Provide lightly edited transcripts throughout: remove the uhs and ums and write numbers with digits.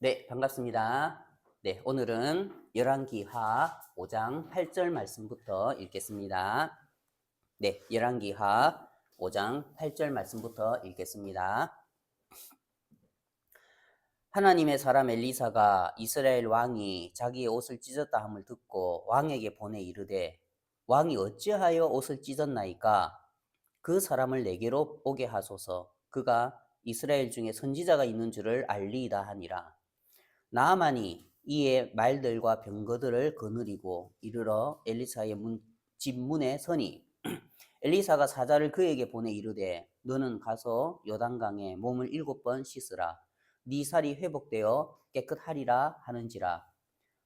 네, 반갑습니다. 네, 오늘은 열왕기하 5장 8절 말씀부터 읽겠습니다. 네, 열왕기하 5장 8절 말씀부터 읽겠습니다. 하나님의 사람 엘리사가 이스라엘 왕이 자기의 옷을 찢었다 함을 듣고 왕에게 보내 이르되 왕이 어찌하여 옷을 찢었나이까? 그 사람을 내게로 오게 하소서. 그가 이스라엘 중에 선지자가 있는 줄을 알리이다 하니라. 나아만이 이에 말들과 병거들을 거느리고 이르러 엘리사의 집 문에 서니 엘리사가 사자를 그에게 보내 이르되 너는 가서 요단강에 몸을 7번 씻으라. 네 살이 회복되어 깨끗하리라 하는지라.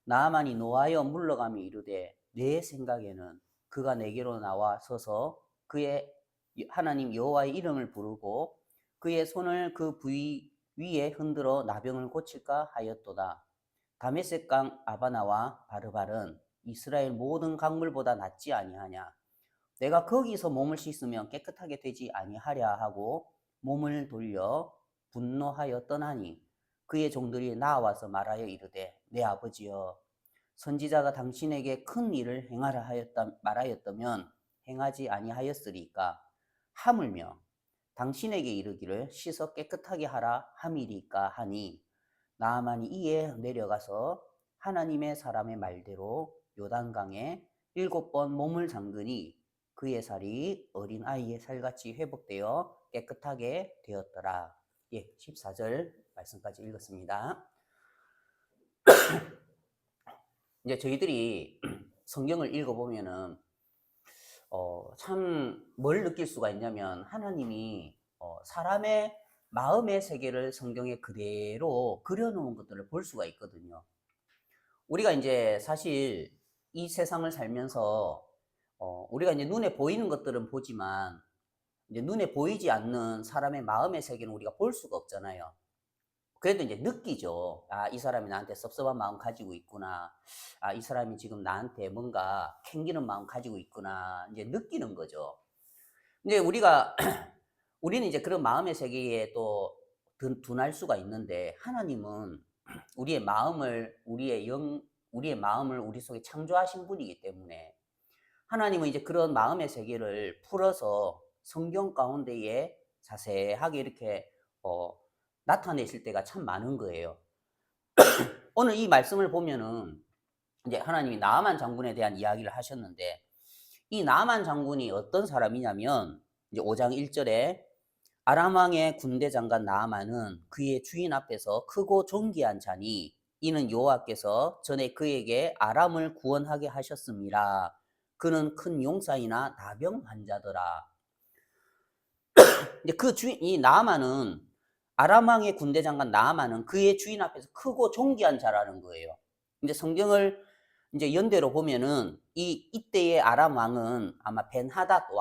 나아만이 노하여 물러가며 이르되 내 생각에는 그가 내게로 나와 서서 그의 하나님 여호와의 이름을 부르고 그의 손을 그 부위 위에 흔들어 나병을 고칠까 하였도다. 다메섹 강 아바나와 바르발은 이스라엘 모든 강물보다 낫지 아니하냐. 내가 거기서 몸을 씻으면 깨끗하게 되지 아니하랴 하고 몸을 돌려 분노하여 떠나니 그의 종들이 나와서 말하여 이르되 내 아버지여 선지자가 당신에게 큰 일을 행하라 말하였다면 행하지 아니하였으리까. 하물며 당신에게 이르기를 씻어 깨끗하게 하라 함이리까 하니 나아만이 이에 내려가서 하나님의 사람의 말대로 요단강에 7번 몸을 담그니 그의 살이 어린 아이의 살같이 회복되어 깨끗하게 되었더라. 예, 14절 말씀까지 읽었습니다. 이제 저희들이 성경을 읽어보면은 참 뭘 느낄 수가 있냐면 하나님이 사람의 마음의 세계를 성경에 그대로 그려놓은 것들을 볼 수가 있거든요. 우리가 이제 사실 이 세상을 살면서 우리가 이제 눈에 보이는 것들은 보지만 이제 눈에 보이지 않는 사람의 마음의 세계는 우리가 볼 수가 없잖아요. 그래도 이제 느끼죠. 아, 이 사람이 나한테 섭섭한 마음 가지고 있구나. 아, 이 사람이 지금 나한테 뭔가 캥기는 마음 가지고 있구나. 이제 느끼는 거죠. 이제 우리는 이제 그런 마음의 세계에 또 둔할 수가 있는데 하나님은 우리의 마음을 우리 속에 창조하신 분이기 때문에 하나님은 이제 그런 마음의 세계를 풀어서 성경 가운데에 자세하게 이렇게 나타내실 때가 참 많은 거예요. 오늘 이 말씀을 보면은 이제 하나님이 나아만 장군에 대한 이야기를 하셨는데 이 나아만 장군이 어떤 사람이냐면 이제 5장 1절에 아람 왕의 군대 장관 나아만은 그의 주인 앞에서 크고 존귀한 자니 이는 여호와께서 전에 그에게 아람을 구원하게 하셨습니다. 그는 큰 용사이나 나병 환자더라. 이제 이 나아만은 아람 왕의 군대 장관 나아만은 그의 주인 앞에서 크고 존귀한 자라는 거예요. 이제 성경을 이제 연대로 보면은 이때의 아람 왕은 아마 벤하닷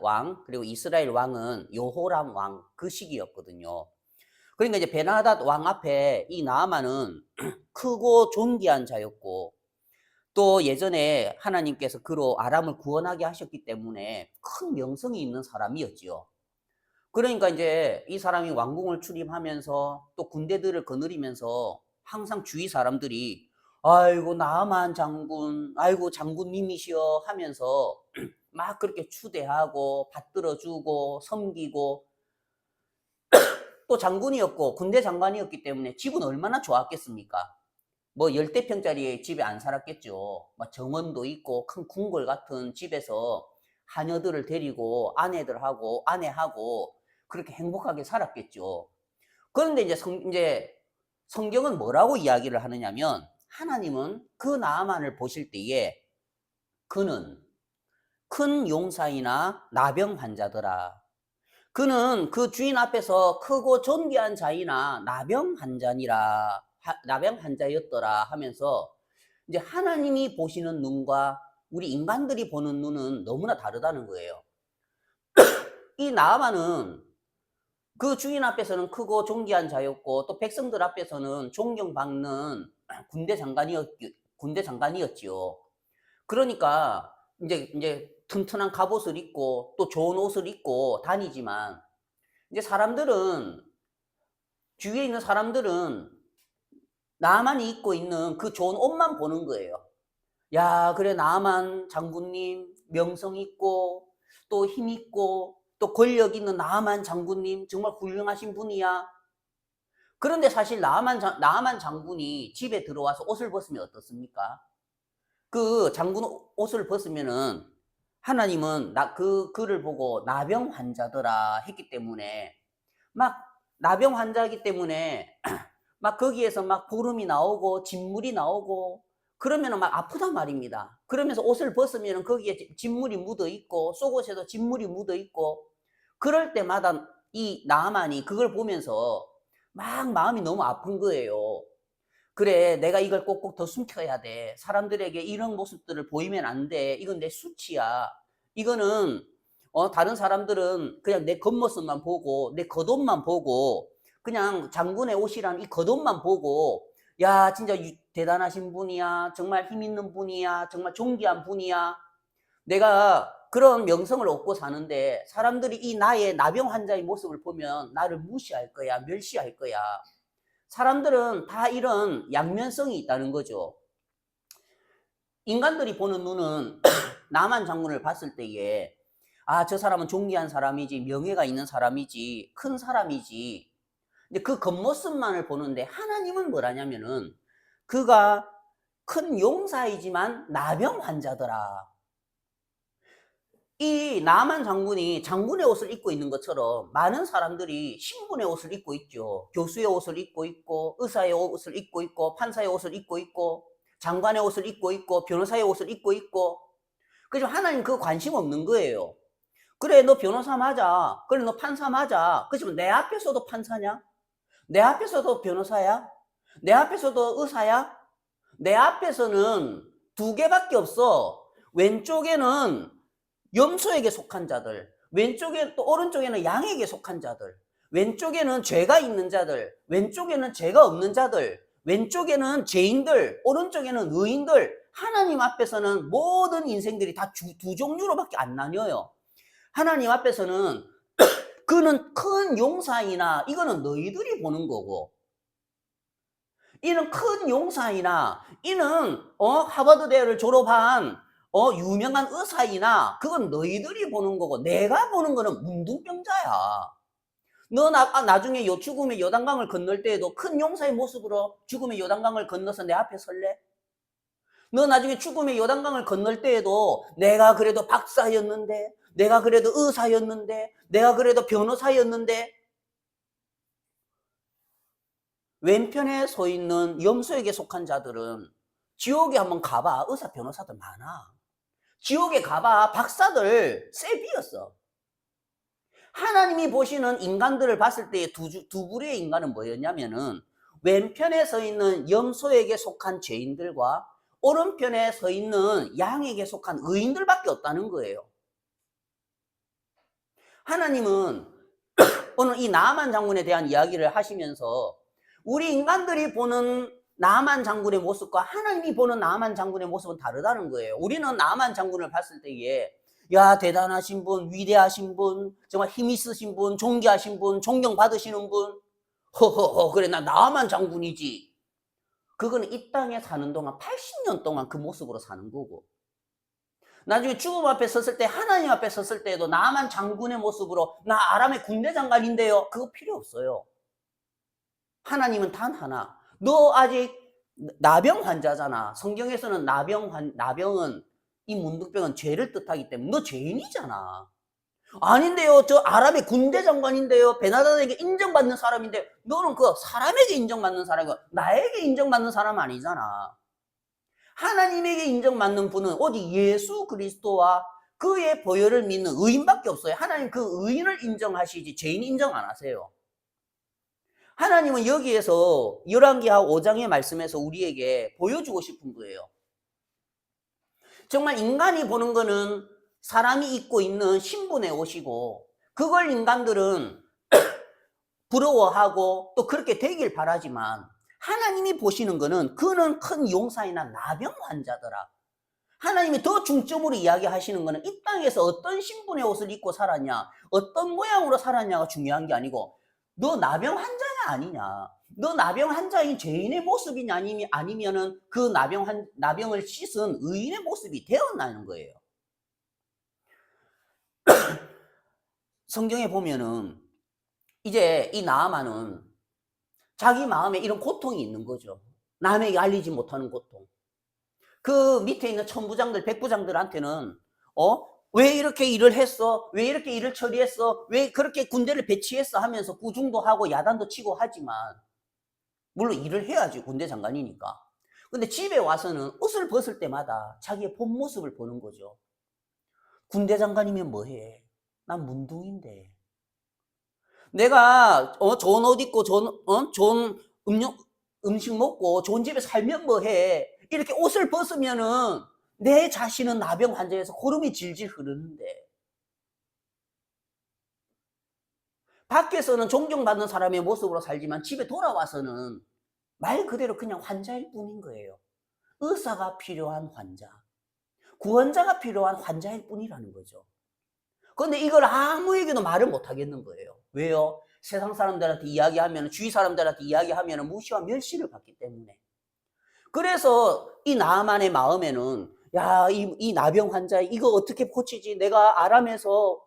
왕 그리고 이스라엘 왕은 여호람 왕 그 시기였거든요. 그러니까 이제 벤하닷 왕 앞에 이 나아만은 크고 존귀한 자였고 또 예전에 하나님께서 그로 아람을 구원하게 하셨기 때문에 큰 명성이 있는 사람이었지요. 그러니까 이제 이 사람이 왕궁을 출입하면서 또 군대들을 거느리면서 항상 주위 사람들이 아이고 나만 장군, 아이고 장군님이시여 하면서 막 그렇게 추대하고 받들어주고 섬기고 또 장군이었고 군대 장관이었기 때문에 집은 얼마나 좋았겠습니까? 뭐 열대평짜리 집에 안 살았겠죠. 막 정원도 있고 큰 궁궐 같은 집에서 하녀들을 데리고 아내하고 그렇게 행복하게 살았겠죠. 그런데 이제 성경은 뭐라고 이야기를 하느냐면 하나님은 그 나아만을 보실 때에 그는 큰 용사이나 나병 환자더라. 그는 그 주인 앞에서 크고 존귀한 자이나 나병 환자였더라 하면서 이제 하나님이 보시는 눈과 우리 인간들이 보는 눈은 너무나 다르다는 거예요. 이 나아만은 그 주인 앞에서는 크고 존귀한 자였고 또 백성들 앞에서는 존경받는 군대 장관이었지요. 그러니까 이제 튼튼한 갑옷을 입고 또 좋은 옷을 입고 다니지만 이제 사람들은 주위에 있는 사람들은 나만이 입고 있는 그 좋은 옷만 보는 거예요. 야, 그래, 나만 장군님 명성 있고 또 힘 있고 또 권력 있는 나만 장군님 정말 훌륭하신 분이야. 그런데 사실 나만 장군이 집에 들어와서 옷을 벗으면 어떻습니까? 그 장군 옷을 벗으면은 하나님은 그를 보고 나병 환자더라 했기 때문에 막 나병 환자이기 때문에 막 거기에서 막 보름이 나오고 진물이 나오고 그러면은 막 아프단 말입니다. 그러면서 옷을 벗으면은 거기에 진물이 묻어 있고 속옷에도 진물이 묻어 있고 그럴 때마다 이 나만이 그걸 보면서 막 마음이 너무 아픈 거예요. 그래, 내가 이걸 꼭꼭 더 숨겨야 돼. 사람들에게 이런 모습들을 보이면 안 돼. 이건 내 수치야. 이거는 다른 사람들은 그냥 내 겉모습만 보고 내 겉옷만 보고 그냥 장군의 옷이란 이 겉옷만 보고 야, 진짜 대단하신 분이야. 정말 힘 있는 분이야. 정말 존귀한 분이야. 내가 그런 명성을 얻고 사는데 사람들이 이 나의 나병 환자의 모습을 보면 나를 무시할 거야. 멸시할 거야. 사람들은 다 이런 양면성이 있다는 거죠. 인간들이 보는 눈은 나만 장군을 봤을 때에 아, 저 사람은 존귀한 사람이지, 명예가 있는 사람이지, 큰 사람이지. 근데 그 겉모습만을 보는데 하나님은 뭐라냐면은 그가 큰 용사이지만 나병 환자더라. 이 나만 장군이 장군의 옷을 입고 있는 것처럼 많은 사람들이 신분의 옷을 입고 있죠. 교수의 옷을 입고 있고 의사의 옷을 입고 있고 판사의 옷을 입고 있고 장관의 옷을 입고 있고 변호사의 옷을 입고 있고 그래서 하나님 그거 관심 없는 거예요. 그래, 너 변호사 맞아. 그래, 너 판사 맞아. 그렇지만 내 앞에서도 판사냐? 내 앞에서도 변호사야? 내 앞에서도 의사야? 내 앞에서는 두 개밖에 없어. 왼쪽에는 염소에게 속한 자들, 왼쪽에 또 오른쪽에는 양에게 속한 자들, 왼쪽에는 죄가 있는 자들, 왼쪽에는 죄가 없는 자들, 왼쪽에는 죄인들, 오른쪽에는 의인들. 하나님 앞에서는 모든 인생들이 다 두 종류로밖에 안 나뉘어요. 하나님 앞에서는 그는 큰 용사이나 이거는 너희들이 보는 거고, 이는 큰 용사이나 이는 하버드 대를 졸업한 유명한 의사이나 그건 너희들이 보는 거고 내가 보는 거는 문둥병자야. 너 나중에 죽음의 요단강을 건널 때에도 큰 용사의 모습으로 죽음의 요단강을 건너서 내 앞에 설래? 너 나중에 죽음의 요단강을 건널 때에도 내가 그래도 박사였는데, 내가 그래도 의사였는데, 내가 그래도 변호사였는데, 왼편에 서 있는 염소에게 속한 자들은 지옥에 한번 가봐. 의사 변호사들 많아. 지옥에 가봐. 박사들 쎄비였어. 하나님이 보시는 인간들을 봤을 때의 두 부류의 인간은 뭐였냐면은 왼편에 서 있는 염소에게 속한 죄인들과 오른편에 서 있는 양에게 속한 의인들밖에 없다는 거예요. 하나님은 오늘 이 나만 장군에 대한 이야기를 하시면서 우리 인간들이 보는 나만 장군의 모습과 하나님이 보는 나만 장군의 모습은 다르다는 거예요. 우리는 나만 장군을 봤을 때에 야, 대단하신 분, 위대하신 분, 정말 힘 있으신 분, 존귀하신 분, 존경받으시는 분, 허허허, 그래, 나 나만 장군이지. 그거는 이 땅에 사는 동안 80년 동안 그 모습으로 사는 거고, 나중에 죽음 앞에 섰을 때, 하나님 앞에 섰을 때에도 나만 장군의 모습으로 나 아람의 군대 장관인데요. 그거 필요 없어요. 하나님은 단 하나. 너 아직 나병 환자잖아. 성경에서는 나병은 이 문둥병은 죄를 뜻하기 때문에 너 죄인이잖아. 아닌데요. 저 아람의 군대 장관인데요. 베나단에게 인정받는 사람인데 너는 그 사람에게 인정받는 사람이고 나에게 인정받는 사람 아니잖아. 하나님에게 인정받는 분은 오직 예수 그리스도와 그의 보혈을 믿는 의인밖에 없어요. 하나님 그 의인을 인정하시지 죄인 인정 안 하세요. 하나님은 여기에서 열왕기하 5장의 말씀에서 우리에게 보여주고 싶은 거예요. 정말 인간이 보는 거는 사람이 입고 있는 신분의 옷이고 그걸 인간들은 부러워하고 또 그렇게 되길 바라지만 하나님이 보시는 거는 그는 큰 용사이나 나병 환자더라. 하나님이 더 중점으로 이야기하시는 거는 이 땅에서 어떤 신분의 옷을 입고 살았냐, 어떤 모양으로 살았냐가 중요한 게 아니고 너 나병 환자냐 아니냐? 너 나병 환자인 죄인의 모습이냐 아니면은 그 나병을 씻은 의인의 모습이 되었나는 거예요. 성경에 보면은 이제 이 나아만은 자기 마음에 이런 고통이 있는 거죠. 남에게 알리지 못하는 고통. 그 밑에 있는 천부장들, 백부장들한테는 왜 이렇게 일을 했어? 왜 이렇게 일을 처리했어? 왜 그렇게 군대를 배치했어? 하면서 구중도 하고 야단도 치고 하지만 물론 일을 해야지, 군대 장관이니까. 근데 집에 와서는 옷을 벗을 때마다 자기의 본 모습을 보는 거죠. 군대 장관이면 뭐해? 난 문둥인데. 내가 좋은 옷 입고 좋은 음식 먹고 좋은 집에 살면 뭐해? 이렇게 옷을 벗으면은 내 자신은 나병 환자에서 고름이 질질 흐르는데, 밖에서는 존경받는 사람의 모습으로 살지만 집에 돌아와서는 말 그대로 그냥 환자일 뿐인 거예요. 의사가 필요한 환자, 구원자가 필요한 환자일 뿐이라는 거죠. 그런데 이걸 아무에게도 말을 못 하겠는 거예요. 왜요? 세상 사람들한테 이야기하면, 주위 사람들한테 이야기하면 무시와 멸시를 받기 때문에. 그래서 이 나아만의 마음에는, 야, 이 나병 환자 이거 어떻게 고치지? 내가 아람에서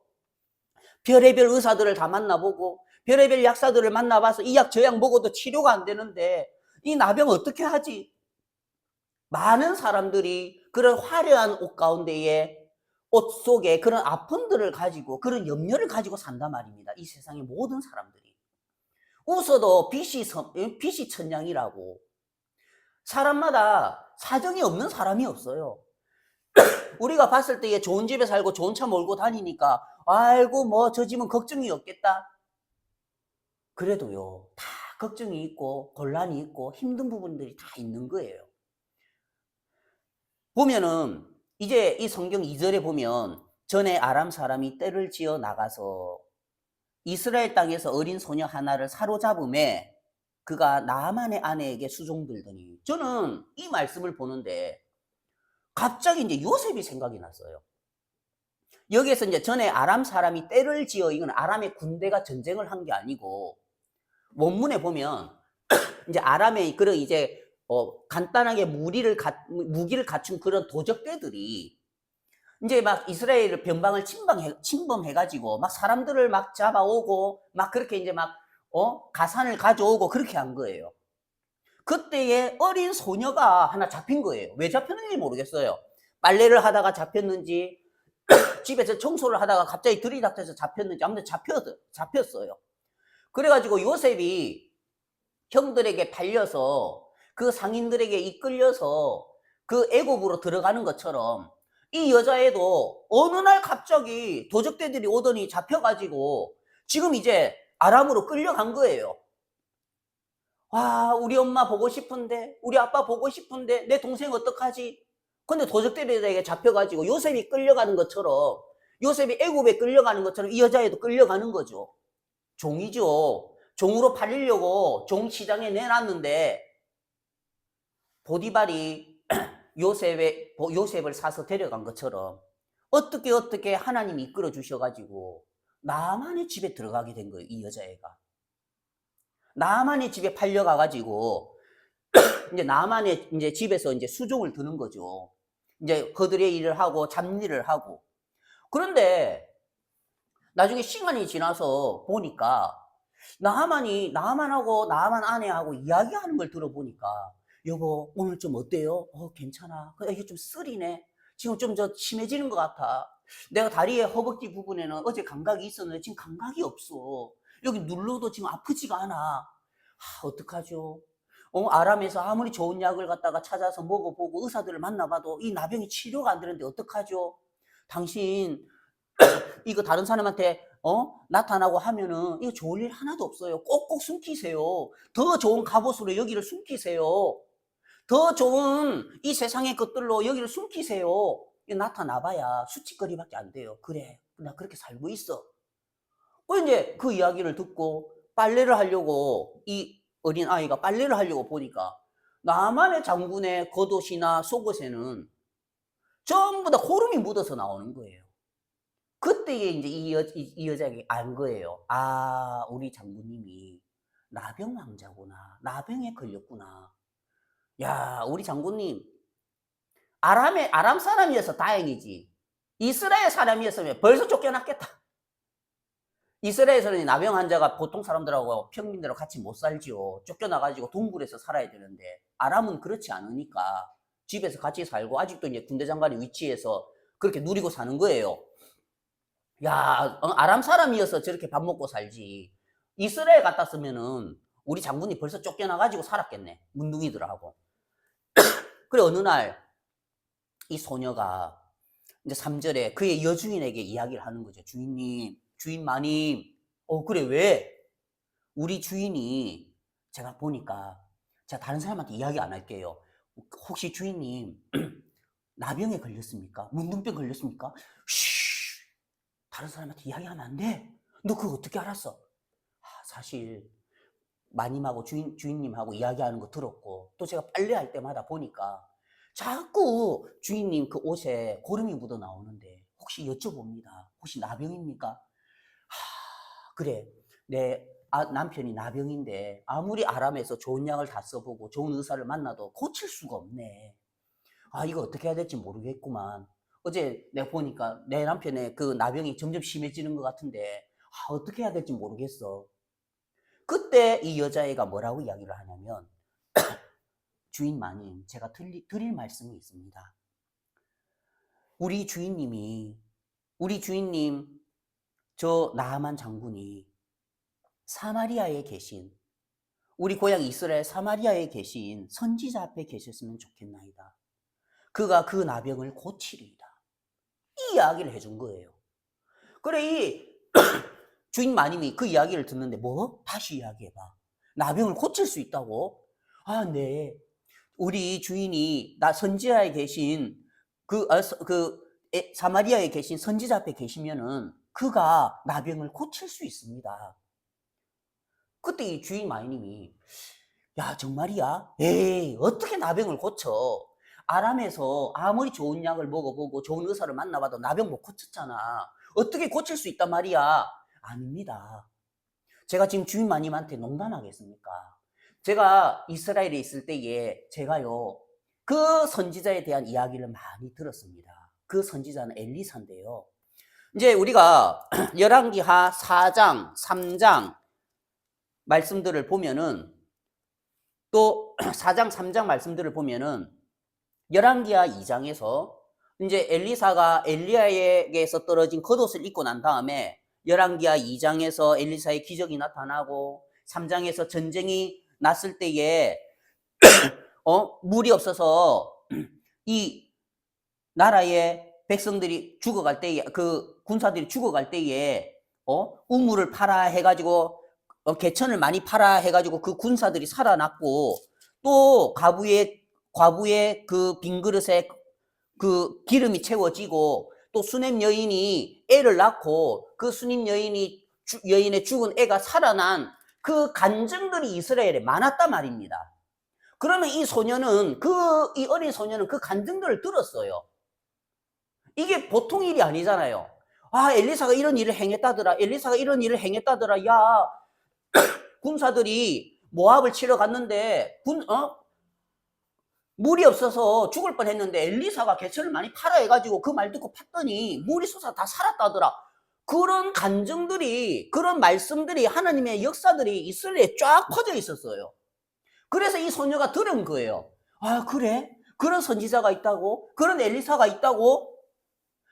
별의별 의사들을 다 만나보고 별의별 약사들을 만나봐서 이 약 저 약 먹어도 치료가 안 되는데 이 나병 어떻게 하지? 많은 사람들이 그런 화려한 옷 가운데에, 옷 속에 그런 아픔들을 가지고, 그런 염려를 가지고 산단 말입니다. 이 세상의 모든 사람들이. 웃어도 빛이 천냥이라고. 사람마다 사정이 없는 사람이 없어요. 우리가 봤을 때에 좋은 집에 살고 좋은 차 몰고 다니니까 아이고 뭐 저 집은 걱정이 없겠다. 그래도요, 다 걱정이 있고 곤란이 있고 힘든 부분들이 다 있는 거예요. 보면은 이제 이 성경 2절에 보면, 전에 아람 사람이 떼를 지어 나가서 이스라엘 땅에서 어린 소녀 하나를 사로잡음에 그가 나아만의 아내에게 수종들더니, 저는 이 말씀을 보는데 갑자기 이제 요셉이 생각이 났어요. 여기에서 이제 전에 아람 사람이 떼를 지어, 이건 아람의 군대가 전쟁을 한 게 아니고, 원문에 보면 이제 아람의 그런 이제 간단하게 무기를 갖춘 그런 도적대들이 이제 막 이스라엘 변방을 침범해가지고 막 사람들을 막 잡아오고 막 그렇게 이제 막 가산을 가져오고 그렇게 한 거예요. 그때에 어린 소녀가 하나 잡힌 거예요. 왜 잡혔는지 모르겠어요. 빨래를 하다가 잡혔는지 집에서 청소를 하다가 갑자기 들이닥쳐서 잡혔는지 아무튼 잡혔어요. 그래가지고 요셉이 형들에게 팔려서 그 상인들에게 이끌려서 그 애굽으로 들어가는 것처럼 이 여자애도 어느 날 갑자기 도적대들이 오더니 잡혀가지고 지금 이제 아람으로 끌려간 거예요. 와, 우리 엄마 보고 싶은데, 우리 아빠 보고 싶은데, 내 동생 어떡하지? 근데 도적들에게 잡혀가지고 요셉이 끌려가는 것처럼, 요셉이 애굽에 끌려가는 것처럼 이 여자애도 끌려가는 거죠. 종이죠. 종으로 팔리려고 종 시장에 내놨는데 보디발이 요셉을 사서 데려간 것처럼 어떻게 하나님이 이끌어 주셔가지고 나만의 집에 들어가게 된 거예요. 이 여자애가 나만의 집에 팔려가가지고 이제 나만의 이제 집에서 이제 수종을 드는 거죠. 이제 거들의 일을 하고 잡일을 하고. 그런데 나중에 시간이 지나서 보니까 나만하고 나만 아내하고 이야기하는 걸 들어보니까, 여보 오늘 좀 어때요? 괜찮아. 이게 좀 쓰리네. 지금 좀 저 심해지는 것 같아. 내가 다리의 허벅지 부분에는 어제 감각이 있었는데 지금 감각이 없어. 여기 눌러도 지금 아프지가 않아. 어떡하죠? 아람에서 아무리 좋은 약을 갖다가 찾아서 먹어보고 의사들을 만나봐도 이 나병이 치료가 안 되는데 어떡하죠? 당신 이거 다른 사람한테 나타나고 하면은 이거 좋을 일 하나도 없어요. 꼭꼭 숨기세요. 더 좋은 갑옷으로 여기를 숨기세요. 더 좋은 이 세상의 것들로 여기를 숨기세요. 나타나봐야 수치거리밖에 안 돼요. 그래, 나 그렇게 살고 있어. 이제 그 이야기를 듣고 빨래를 하려고, 이 어린 아이가 빨래를 하려고 보니까 나만의 장군의 겉옷이나 속옷에는 전부 다 고름이 묻어서 나오는 거예요. 그때에 이제 이 여자가 안 거예요. 아, 우리 장군님이 나병 왕자구나. 나병에 걸렸구나. 야, 우리 장군님 아람 사람이어서 다행이지. 이스라엘 사람이었으면 벌써 쫓겨났겠다. 이스라엘에서는 나병 환자가 보통 사람들하고 평민들하고 같이 못 살지요. 쫓겨나가지고 동굴에서 살아야 되는데 아람은 그렇지 않으니까 집에서 같이 살고 아직도 이제 군대 장관의 위치에서 그렇게 누리고 사는 거예요. 야, 아람 사람이어서 저렇게 밥 먹고 살지. 이스라엘 갔다 쓰면은 우리 장군이 벌써 쫓겨나가지고 살았겠네. 문둥이들하고. 그래, 어느 날 이 소녀가 이제 3절에 그의 여주인에게 이야기를 하는 거죠. 주인님, 주인 마님. 그래, 왜? 우리 주인이 제가 보니까 제가 다른 사람한테 이야기 안 할게요. 혹시 주인님 나병에 걸렸습니까? 문둥병 걸렸습니까? 쉬, 다른 사람한테 이야기하면 안 돼. 너 그거 어떻게 알았어? 사실 마님하고 주인님하고 이야기하는 거 들었고 또 제가 빨래할 때마다 보니까 자꾸 주인님 그 옷에 고름이 묻어 나오는데 혹시 여쭤봅니다. 혹시 나병입니까? 그래, 내 남편이 나병인데 아무리 아람에서 좋은 약을 다 써보고 좋은 의사를 만나도 고칠 수가 없네. 이거 어떻게 해야 될지 모르겠구만. 어제 내가 보니까 내 남편의 그 나병이 점점 심해지는 것 같은데 어떻게 해야 될지 모르겠어. 그때 이 여자애가 뭐라고 이야기를 하냐면 주인 마님, 제가 드릴 말씀이 있습니다. 우리 주인님, 저 나아만 장군이 사마리아에 계신, 우리 고향 이스라엘 사마리아에 계신 선지자 앞에 계셨으면 좋겠나이다. 그가 그 나병을 고치리이다. 이 이야기를 해준 거예요. 그래, 이 주인 마님이 그 이야기를 듣는데 뭐? 다시 이야기해봐. 나병을 고칠 수 있다고? 네. 우리 주인이 선지자에 계신 사마리아에 계신 선지자 앞에 계시면은 그가 나병을 고칠 수 있습니다. 그때 이 주인 마님이 야, 정말이야? 에이, 어떻게 나병을 고쳐? 아람에서 아무리 좋은 약을 먹어보고 좋은 의사를 만나봐도 나병 못 고쳤잖아. 어떻게 고칠 수 있단 말이야? 아닙니다. 제가 지금 주인 마님한테 농담하겠습니까? 제가 이스라엘에 있을 때에 제가요, 그 선지자에 대한 이야기를 많이 들었습니다. 그 선지자는 엘리사인데요. 이제 우리가 열왕기하 4장, 3장 말씀들을 보면은 또 4장, 3장 말씀들을 보면은 열왕기하 2장에서 이제 엘리사가 엘리야에게서 떨어진 겉옷을 입고 난 다음에 열왕기하 2장에서 엘리사의 기적이 나타나고 3장에서 전쟁이 났을 때에 물이 없어서 이 나라의 백성들이 죽어갈 때에 그 군사들이 죽어갈 때에 우물을 파라 해가지고 개천을 많이 파라 해가지고 그 군사들이 살아났고 또 과부의 그 빈 그릇에 그 기름이 채워지고 또 수냄 여인이 애를 낳고 그 수냄 여인의 죽은 애가 살아난 그 간증들이 이스라엘에 많았단 말입니다. 그러면 이 어린 소녀는 그 간증들을 들었어요. 이게 보통 일이 아니잖아요. 엘리사가 이런 일을 행했다더라. 야, 군사들이 모압을 치러 갔는데 물이 없어서 죽을 뻔했는데 엘리사가 개천을 많이 파라 해가지고 그 말 듣고 팠더니 물이 솟아 다 살았다더라. 그런 간증들이, 그런 말씀들이, 하나님의 역사들이 이스라엘에 쫙 퍼져 있었어요. 그래서 이 소녀가 들은 거예요. 그래? 그런 선지자가 있다고? 그런 엘리사가 있다고?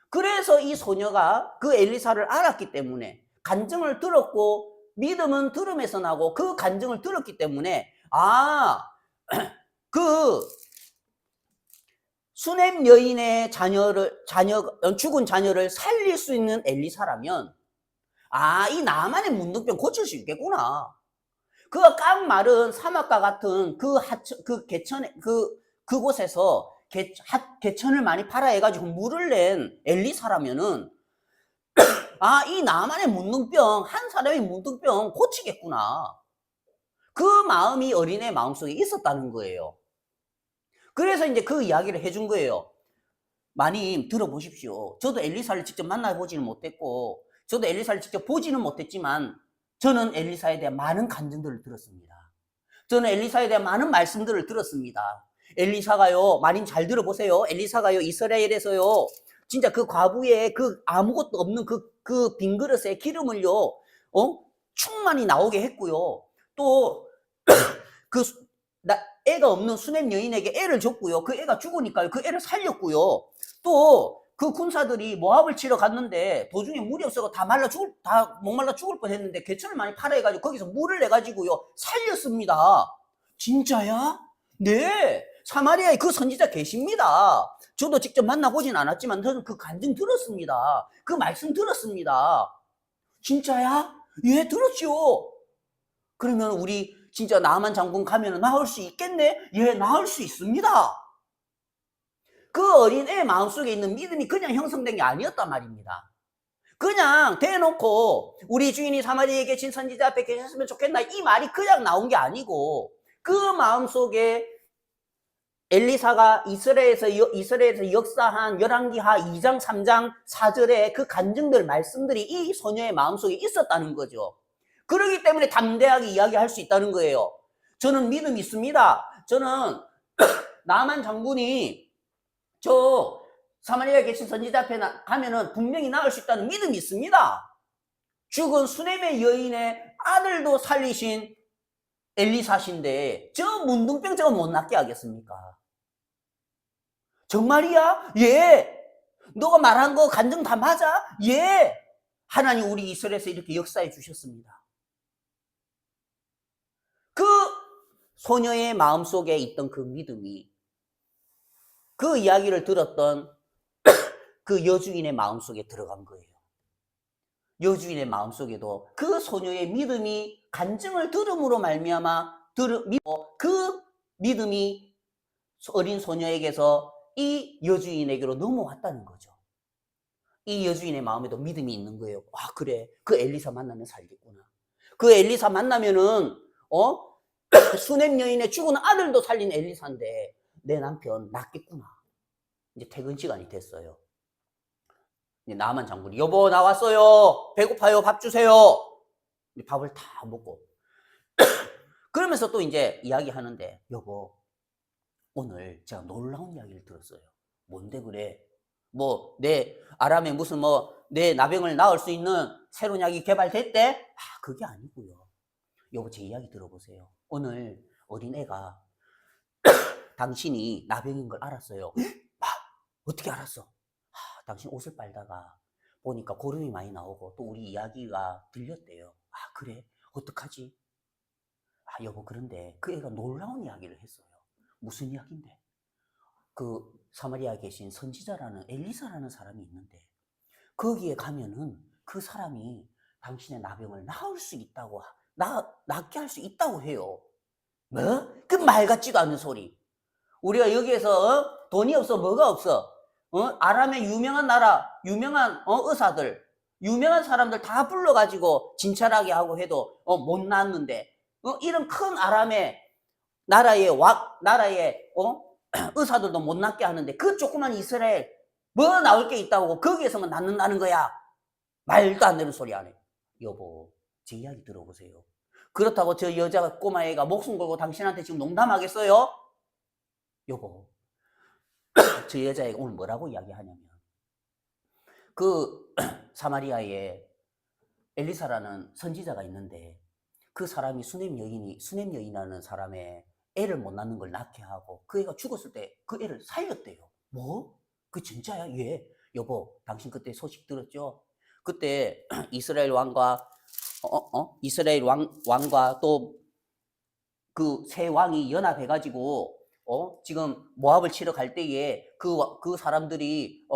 그래서 이 소녀가 그 엘리사를 알았기 때문에 간증을 들었고 믿음은 들음에서 나고 그 간증을 들었기 때문에 그 수냄 여인의 죽은 자녀를 살릴 수 있는 엘리사라면 이 나만의 문둥병 고칠 수 있겠구나. 그가 깡마른 사막과 같은 그 개천에 그곳에서 개천을 많이 팔아 해가지고 물을 낸 엘리사라면은 이 나만의 문둥병, 한 사람의 문둥병 고치겠구나. 그 마음이 어린애 마음속에 있었다는 거예요. 그래서 이제 그 이야기를 해준 거예요. 많이 들어보십시오. 저도 엘리사를 직접 만나보지는 못했고, 저도 엘리사를 직접 보지는 못했지만, 저는 엘리사에 대한 많은 간증들을 들었습니다. 저는 엘리사에 대한 많은 말씀들을 들었습니다. 엘리사가요, 많이 잘 들어보세요. 엘리사가요, 이스라엘에서요, 진짜 그 과부의 그 아무것도 없는 그 빈 그릇에 기름을요, 충만히 나오게 했고요. 또, 그, 애가 없는 수냄 여인에게 애를 줬고요. 그 애가 죽으니까 그 애를 살렸고요. 또, 그 군사들이 모압을 치러 갔는데 도중에 물이 없어서 다 목말라 죽을 뻔 했는데 개천을 많이 팔아해가지고 거기서 물을 내가지고요. 살렸습니다. 진짜야? 네. 사마리아에 그 선지자 계십니다. 저도 직접 만나보진 않았지만 저는 그 간증 들었습니다. 그 말씀 들었습니다. 진짜야? 예, 들었죠. 그러면 우리 진짜 나만 장군 가면 나올 수 있겠네? 예, 나올 수 있습니다. 그 어린애 마음속에 있는 믿음이 그냥 형성된 게 아니었단 말입니다. 그냥 대놓고 우리 주인이 사마리아에 계신 선지자 앞에 계셨으면 좋겠나 이 말이 그냥 나온 게 아니고 그 마음속에 엘리사가 이스라엘에서 역사한 열왕기하 2장 3장 4절에 그 간증들 말씀들이 이 소녀의 마음속에 있었다는 거죠. 그렇기 때문에 담대하게 이야기할 수 있다는 거예요. 저는 믿음이 있습니다. 저는 나만 장군이 저 사마리아에 계신 선지자 앞에 가면은 분명히 나을 수 있다는 믿음이 있습니다. 죽은 수넴의 여인의 아들도 살리신 엘리사신데 저 문둥병자가 못 낫게 하겠습니까? 정말이야? 예. 너가 말한 거 간증 다 맞아? 예. 하나님 우리 이스라엘에서 이렇게 역사해 주셨습니다. 그 소녀의 마음속에 있던 그 믿음이 그 이야기를 들었던 그 여주인의 마음속에 들어간 거예요. 여주인의 마음속에도 그 소녀의 믿음이 간증을 들음으로 말미암아 그 믿음이 어린 소녀에게서 이 여주인에게로 넘어왔다는 거죠. 이 여주인의 마음에도 믿음이 있는 거예요. 아, 그래. 그 엘리사 만나면 살겠구나. 그 엘리사 만나면은 수넴 여인의 죽은 아들도 살린 엘리사인데 내 남편 낫겠구나. 이제 퇴근 시간이 됐어요. 나만 장군이 여보 나왔어요. 배고파요. 밥 주세요. 밥을 다 먹고 그러면서 또 이제 이야기하는데 여보 오늘 제가 놀라운 이야기를 들었어요. 뭔데 그래? 뭐 내 아람에 무슨 내 나병을 낳을 수 있는 새로운 약이 개발됐대? 아 그게 아니고요. 여보 제 이야기 들어보세요. 오늘 어린애가 당신이 나병인 걸 알았어요. 아, 어떻게 알았어? 아, 당신 옷을 빨다가 보니까 고름이 많이 나오고 또 우리 이야기가 들렸대요. 아 그래? 어떡하지? 아 여보 그런데 그 애가 놀라운 이야기를 했어요. 무슨 이야기인데? 그 사마리아에 계신 선지자라는 엘리사라는 사람이 있는데 거기에 가면은 그 사람이 당신의 나병을 나을 수 있다고 낫게 할 수 있다고 해요. 뭐? 그 말 같지도 않은 소리. 우리가 여기에서 돈이 없어 뭐가 없어? 아람의 유명한 나라, 유명한 의사들, 유명한 사람들 다 불러가지고 진찰하게 하고 해도 못 낫는데 이런 큰 아람의 나라의 의사들도 못 낫게 하는데 그 조그만 이스라엘 뭐 나올 게 있다고 거기에서만 낫는다는 거야. 말도 안 되는 소리 안 해. 여보 제 이야기 들어보세요. 그렇다고 저 여자 꼬마애가 목숨 걸고 당신한테 지금 농담하겠어요? 여보 저 여자애가 오늘 뭐라고 이야기하냐면 그 사마리아에 엘리사라는 선지자가 있는데 그 사람이 수넴 여인이라는 사람의 애를 못 낳는 걸 낳게 하고 그 애가 죽었을 때 그 애를 살렸대요. 뭐? 그 진짜야? 예. 여보 당신 그때 소식 들었죠? 그때 이스라엘 왕과 또 그 세 왕이 연합해가지고 지금 모압을 치러 갈 때에 그 사람들이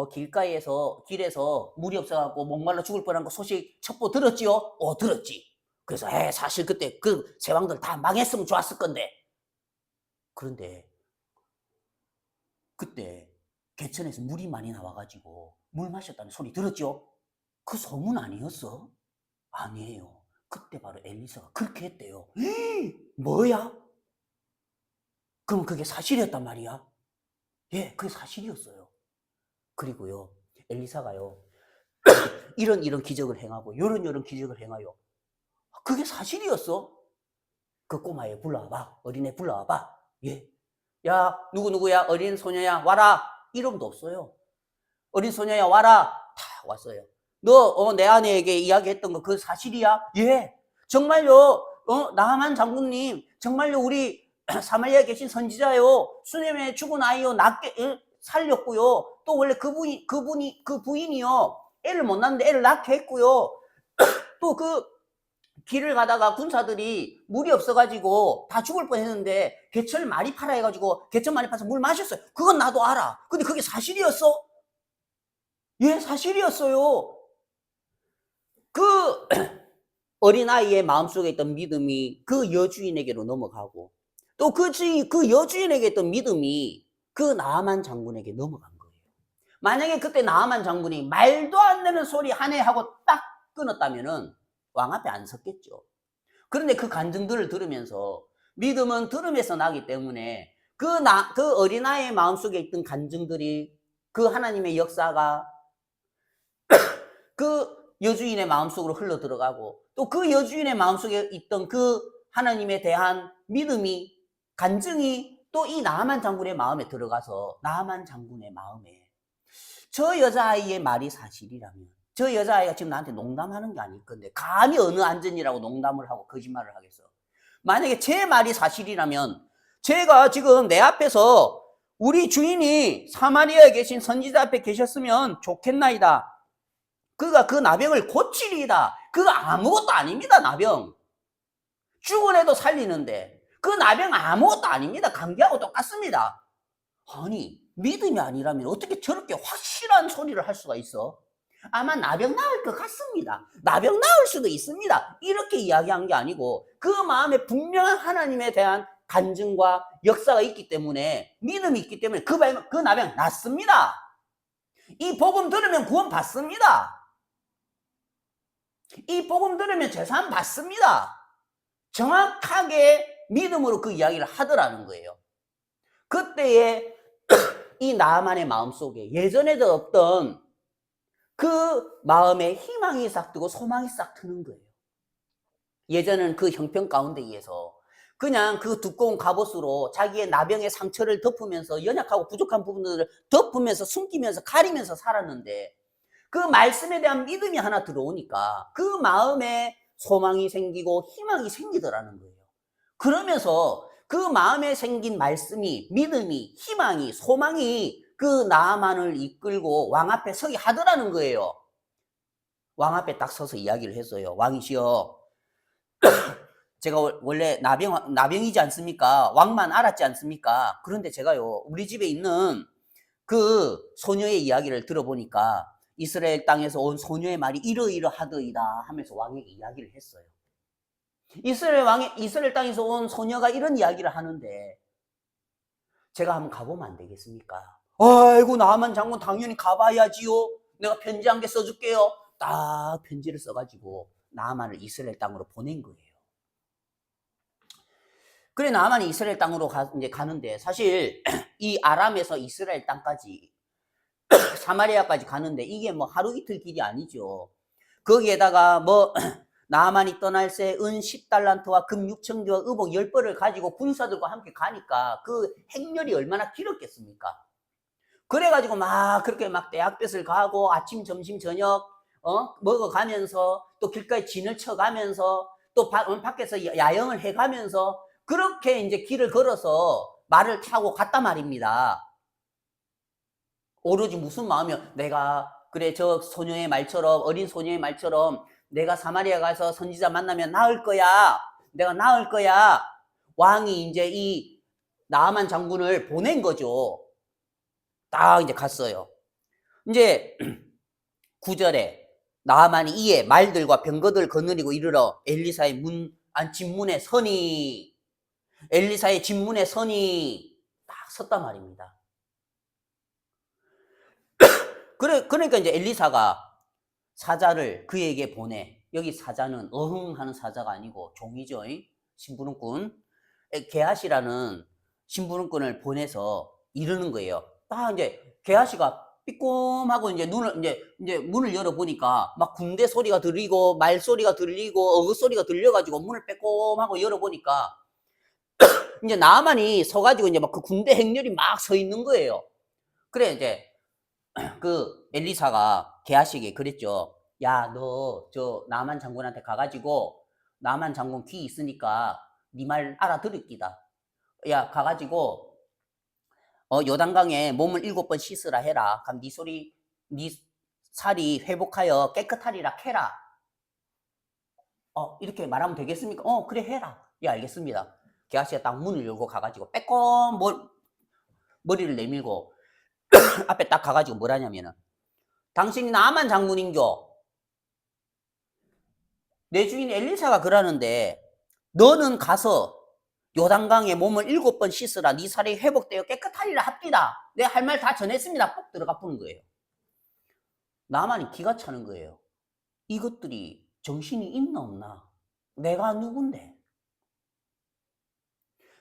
길에서 물이 없어갖고 목말라 죽을 뻔한 거 소식 첩보 들었지요? 들었지. 그래서 사실 그때 그 세 왕들 다 망했으면 좋았을 건데. 그런데 그때 개천에서 물이 많이 나와가지고 물 마셨다는 소리 들었죠? 그 소문 아니었어? 아니에요. 그때 바로 엘리사가 그렇게 했대요. 뭐야? 그럼 그게 사실이었단 말이야? 예, 그게 사실이었어요. 그리고요, 엘리사가요, 이런 기적을 행하고, 이런 기적을 행하여. 그게 사실이었어? 그 꼬마애 불러와봐. 어린애 불러와봐. 예. 야, 누구야? 어린 소녀야, 와라. 이름도 없어요. 어린 소녀야, 와라. 다 왔어요. 너, 내 아내에게 이야기했던 거, 그 사실이야? 예. 정말요, 나하만 장군님, 정말요, 우리 사마리아에 계신 선지자요, 수넴의 죽은 아이요, 낫게, 살렸고요. 또 원래 그 부인이요, 애를 못 낳는데 애를 낳게 했고요. 또 그 길을 가다가 군사들이 물이 없어가지고 다 죽을 뻔했는데 개철 많이 팔아 해가지고 개철 많이 파서 물 마셨어요. 그건 나도 알아. 근데 그게 사실이었어? 예, 사실이었어요. 그 어린아이의 마음속에 있던 믿음이 그 여주인에게로 넘어가고, 또 그 여주인에게 있던 믿음이 그 나아만 장군에게 넘어간 거예요. 만약에 그때 나아만 장군이 말도 안 되는 소리 하네 하고 딱 끊었다면은 왕 앞에 안 섰겠죠. 그런데 그 간증들을 들으면서, 믿음은 들음에서 나기 때문에 그 어린아이의 마음속에 있던 간증들이, 그 하나님의 역사가 그 여주인의 마음속으로 흘러 들어가고, 또 그 여주인의 마음속에 있던 그 하나님에 대한 믿음이, 간증이 또 이 나아만 장군의 마음에 들어가서, 나아만 장군의 마음에 저 여자아이의 말이 사실이라면, 저 여자아이가 지금 나한테 농담하는 게 아닐 건데 감히 어느 안전이라고 농담을 하고 거짓말을 하겠어. 만약에 제 말이 사실이라면, 제가 지금 내 앞에서 우리 주인이 사마리아에 계신 선지자 앞에 계셨으면 좋겠나이다. 그가 그 나병을 고치리이다. 그거 아무것도 아닙니다. 나병 죽은 애도 살리는데 그 나병 아무것도 아닙니다. 감기하고 똑같습니다. 아니, 믿음이 아니라면 어떻게 저렇게 확실한 소리를 할 수가 있어? 아마 나병 나을 것 같습니다. 나병 나을 수도 있습니다. 이렇게 이야기한 게 아니고, 그 마음에 분명한 하나님에 대한 간증과 역사가 있기 때문에, 믿음이 있기 때문에 그 나병 낫습니다. 이 복음 들으면 구원 받습니다. 이 복음 들으면 재산 받습니다. 정확하게 믿음으로 그 이야기를 하더라는 거예요. 그때의 이 나아만의 마음속에 예전에도 없던 그 마음에 희망이 싹 트고 소망이 싹 트는 거예요. 예전은 그 형편 가운데 의해서 그냥 그 두꺼운 갑옷으로 자기의 나병의 상처를 덮으면서, 연약하고 부족한 부분들을 덮으면서 숨기면서 가리면서 살았는데, 그 말씀에 대한 믿음이 하나 들어오니까 그 마음에 소망이 생기고 희망이 생기더라는 거예요. 그러면서 그 마음에 생긴 말씀이, 믿음이, 희망이, 소망이 그 나아만을 이끌고 왕 앞에 서게 하더라는 거예요. 왕 앞에 딱 서서 이야기를 했어요. 왕이시여, 제가 원래 나병이지 않습니까? 왕만 알았지 않습니까? 그런데 제가요, 우리 집에 있는 그 소녀의 이야기를 들어보니까 이스라엘 땅에서 온 소녀의 말이 이러이러하더이다 하면서 왕에게 이야기를 했어요. 이스라엘 땅에서 온 소녀가 이런 이야기를 하는데 제가 한번 가보면 안 되겠습니까? 아이고, 나만 장군 당연히 가봐야지요. 내가 편지 한 개 써줄게요. 딱 편지를 써가지고 나만을 이스라엘 땅으로 보낸 거예요. 그래, 나만이 이스라엘 땅으로 이제 가는데, 사실 이 아람에서 이스라엘 땅까지 사마리아까지 가는데 이게 뭐 하루 이틀 길이 아니죠. 거기에다가 뭐 나만이 떠날 새 은 10달란트와 금 6,000개와 의복 10벌을 가지고 군사들과 함께 가니까 그 행렬이 얼마나 길었겠습니까? 그래가지고 막 그렇게 막 대학볕을 가고 아침 점심 저녁 먹어가면서, 또 길가에 진을 쳐가면서, 또 밖에서 야영을 해가면서 그렇게 이제 길을 걸어서 말을 타고 갔단 말입니다. 오로지 무슨 마음이요? 내가, 그래, 저 소녀의 말처럼, 어린 소녀의 말처럼 내가 사마리아 가서 선지자 만나면 나을 거야. 내가 나을 거야. 왕이 이제 이 나아만 장군을 보낸 거죠. 딱 이제 갔어요. 이제 9절에 나아만이 이에 말들과 병거들 거느리고 이르러 엘리사의 집문에 서니, 엘리사의 집문에 서니 딱 섰단 말입니다. 그러니까 이제 엘리사가 사자를 그에게 보내. 여기 사자는 어흥하는 사자가 아니고 종이죠. 심부름꾼. 게하시라는 심부름꾼을 보내서 이러는 거예요. 딱 이제 게하시가 삐꼼하고 이제 문을 열어보니까 막 군대 소리가 들리고 말 소리가 들리고 어그 소리가 들려가지고 문을 빼꼼하고 열어보니까 이제 나만이 서가지고 이제 막 그 군대 행렬이 막 서 있는 거예요. 그래 이제 그 엘리사가 게하시에게 그랬죠. 야, 너 저 나만 장군한테 가가지고 나만 장군 귀 있으니까 네 말 알아들을 기다. 야, 가가지고 요단강에 몸을 7번 씻으라 해라. 그럼 네 소리 네 살이 회복하여 깨끗하리라 캐라. 이렇게 말하면 되겠습니까? 그래 해라. 예, 알겠습니다. 게하시가 딱 문을 열고 가가지고 빼꼼 머리를 내밀고 앞에 딱 가가지고 뭐라냐면은 당신이 나만 장군인겨. 내 주인 엘리사가 그러는데 너는 가서 요단강에 몸을 7번 씻으라. 네 살이 회복되어 깨끗하리라 합디다. 내 할 말 다 전했습니다. 꼭 들어가 보는 거예요. 나만이 기가 차는 거예요. 이것들이 정신이 있나 없나? 내가 누군데?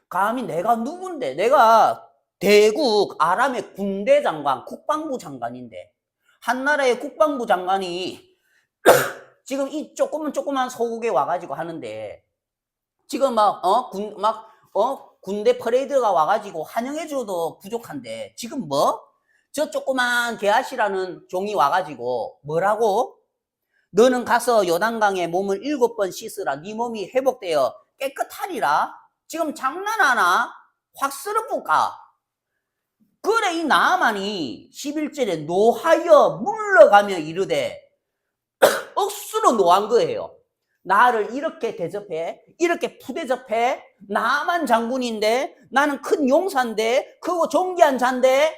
감히 내가 누군데? 내가 대국 아람의 군대 장관, 국방부 장관인데 한나라의 국방부 장관이 지금 이 조그만 소국에 와가지고 하는데 지금 군대 퍼레이드가 와가지고 환영해줘도 부족한데 지금 뭐? 저 조그만 게하시라는 종이 와가지고 뭐라고? 너는 가서 요단강에 몸을 7번 씻으라. 네 몸이 회복되어 깨끗하리라. 지금 장난하나? 확 쓸어볼까? 그래 이 나만이 11절에 노하여 물러가며 이르되 억수로 노한 거예요. 나를 이렇게 대접해, 이렇게 푸대접해. 나만 장군인데, 나는 큰 용사인데, 크고 존귀한 자인데,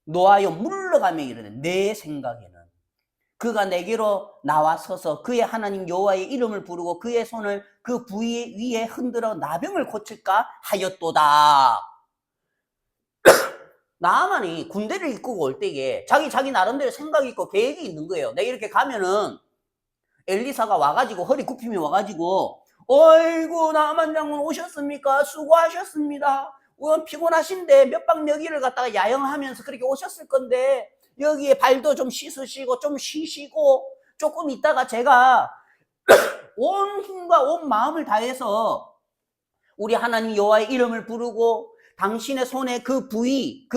노하여 물러가며 이르네. 내 생각에는 그가 내게로 나와서서 그의 하나님 여호와의 이름을 부르고 그의 손을 그 부위 위에 흔들어 나병을 고칠까 하였도다. 나만이 군대를 이끌고 올 때에 자기 나름대로 생각이 있고 계획이 있는 거예요. 내가 이렇게 가면은 엘리사가 와가지고 허리 굽히며 와가지고 어이구 나만 장군 오셨습니까? 수고하셨습니다. 피곤하신데 몇 박 몇일을 갖다가 야영하면서 그렇게 오셨을 건데 여기에 발도 좀 씻으시고 좀 쉬시고 조금 있다가 제가 온 힘과 온 마음을 다해서 우리 하나님 여호와의 이름을 부르고 당신의 손에 그 부위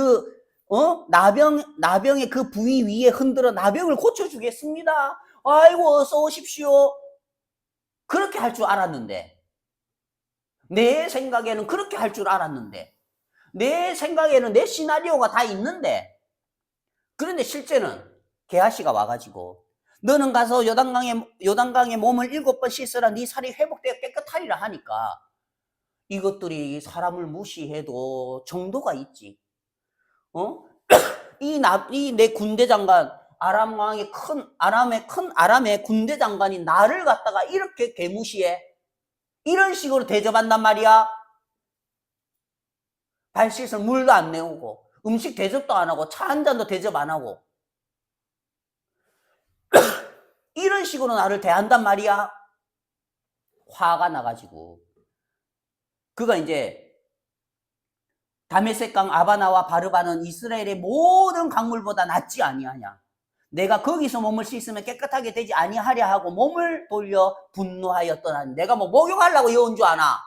나병의 그 부위 위에 흔들어 나병을 고쳐주겠습니다. 아이고 어서 오십시오. 그렇게 할 줄 알았는데 내 생각에는 그렇게 할 줄 알았는데 내 생각에는 내 시나리오가 다 있는데 그런데 실제는 게하시가 와가지고 너는 가서 요단강에 몸을 7번 씻으라. 네 살이 회복되어 깨끗하리라 하니까 이것들이 사람을 무시해도 정도가 있지. 이 내 군대 장관 아람의 군대 장관이 나를 갖다가 이렇게 개무시해? 이런 식으로 대접한단 말이야. 발 씻을 물도 안 내오고 음식 대접도 안 하고 차 한 잔도 대접 안 하고 이런 식으로 나를 대한단 말이야. 화가 나가지고 그가 이제 다메섹강 아바나와 바르바는 이스라엘의 모든 강물보다 낫지 아니하냐. 내가 거기서 몸을 씻으면 깨끗하게 되지 아니하랴 하고 몸을 돌려 분노하였더니 내가 뭐 목욕하려고 여온 줄 아나?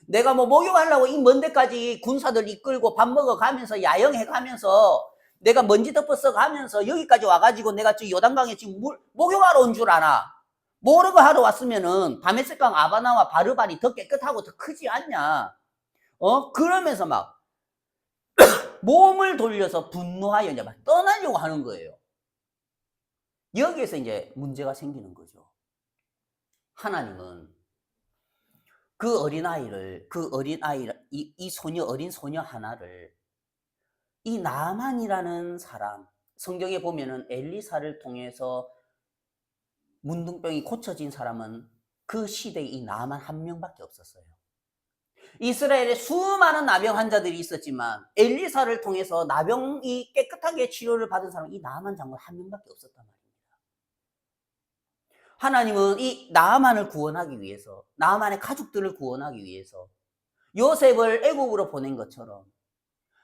내가 뭐 목욕하려고 이 먼 데까지 군사들 이끌고 밥 먹어가면서 야영해가면서 내가 먼지 덮어서 가면서 여기까지 와가지고 내가 지금 요단강에 지금 목욕하러 온 줄 아나? 모르고 하러 왔으면은 다메섹강 아바나와 바르반이 더 깨끗하고 더 크지 않냐? 그러면서 막 몸을 돌려서 분노하여 이제 막 떠나려고 하는 거예요. 여기에서 이제 문제가 생기는 거죠. 하나님은 어린 소녀 하나를 이 나만이라는 사람, 성경에 보면은 엘리사를 통해서 문둥병이 고쳐진 사람은 그 시대에 이 나만 한 명밖에 없었어요. 이스라엘에 수많은 나병 환자들이 있었지만 엘리사를 통해서 나병이 깨끗하게 치료를 받은 사람은 이 나만 장군 한 명밖에 없었단 말입니다. 하나님은 이 나만을 구원하기 위해서, 나만의 가족들을 구원하기 위해서 요셉을 애국으로 보낸 것처럼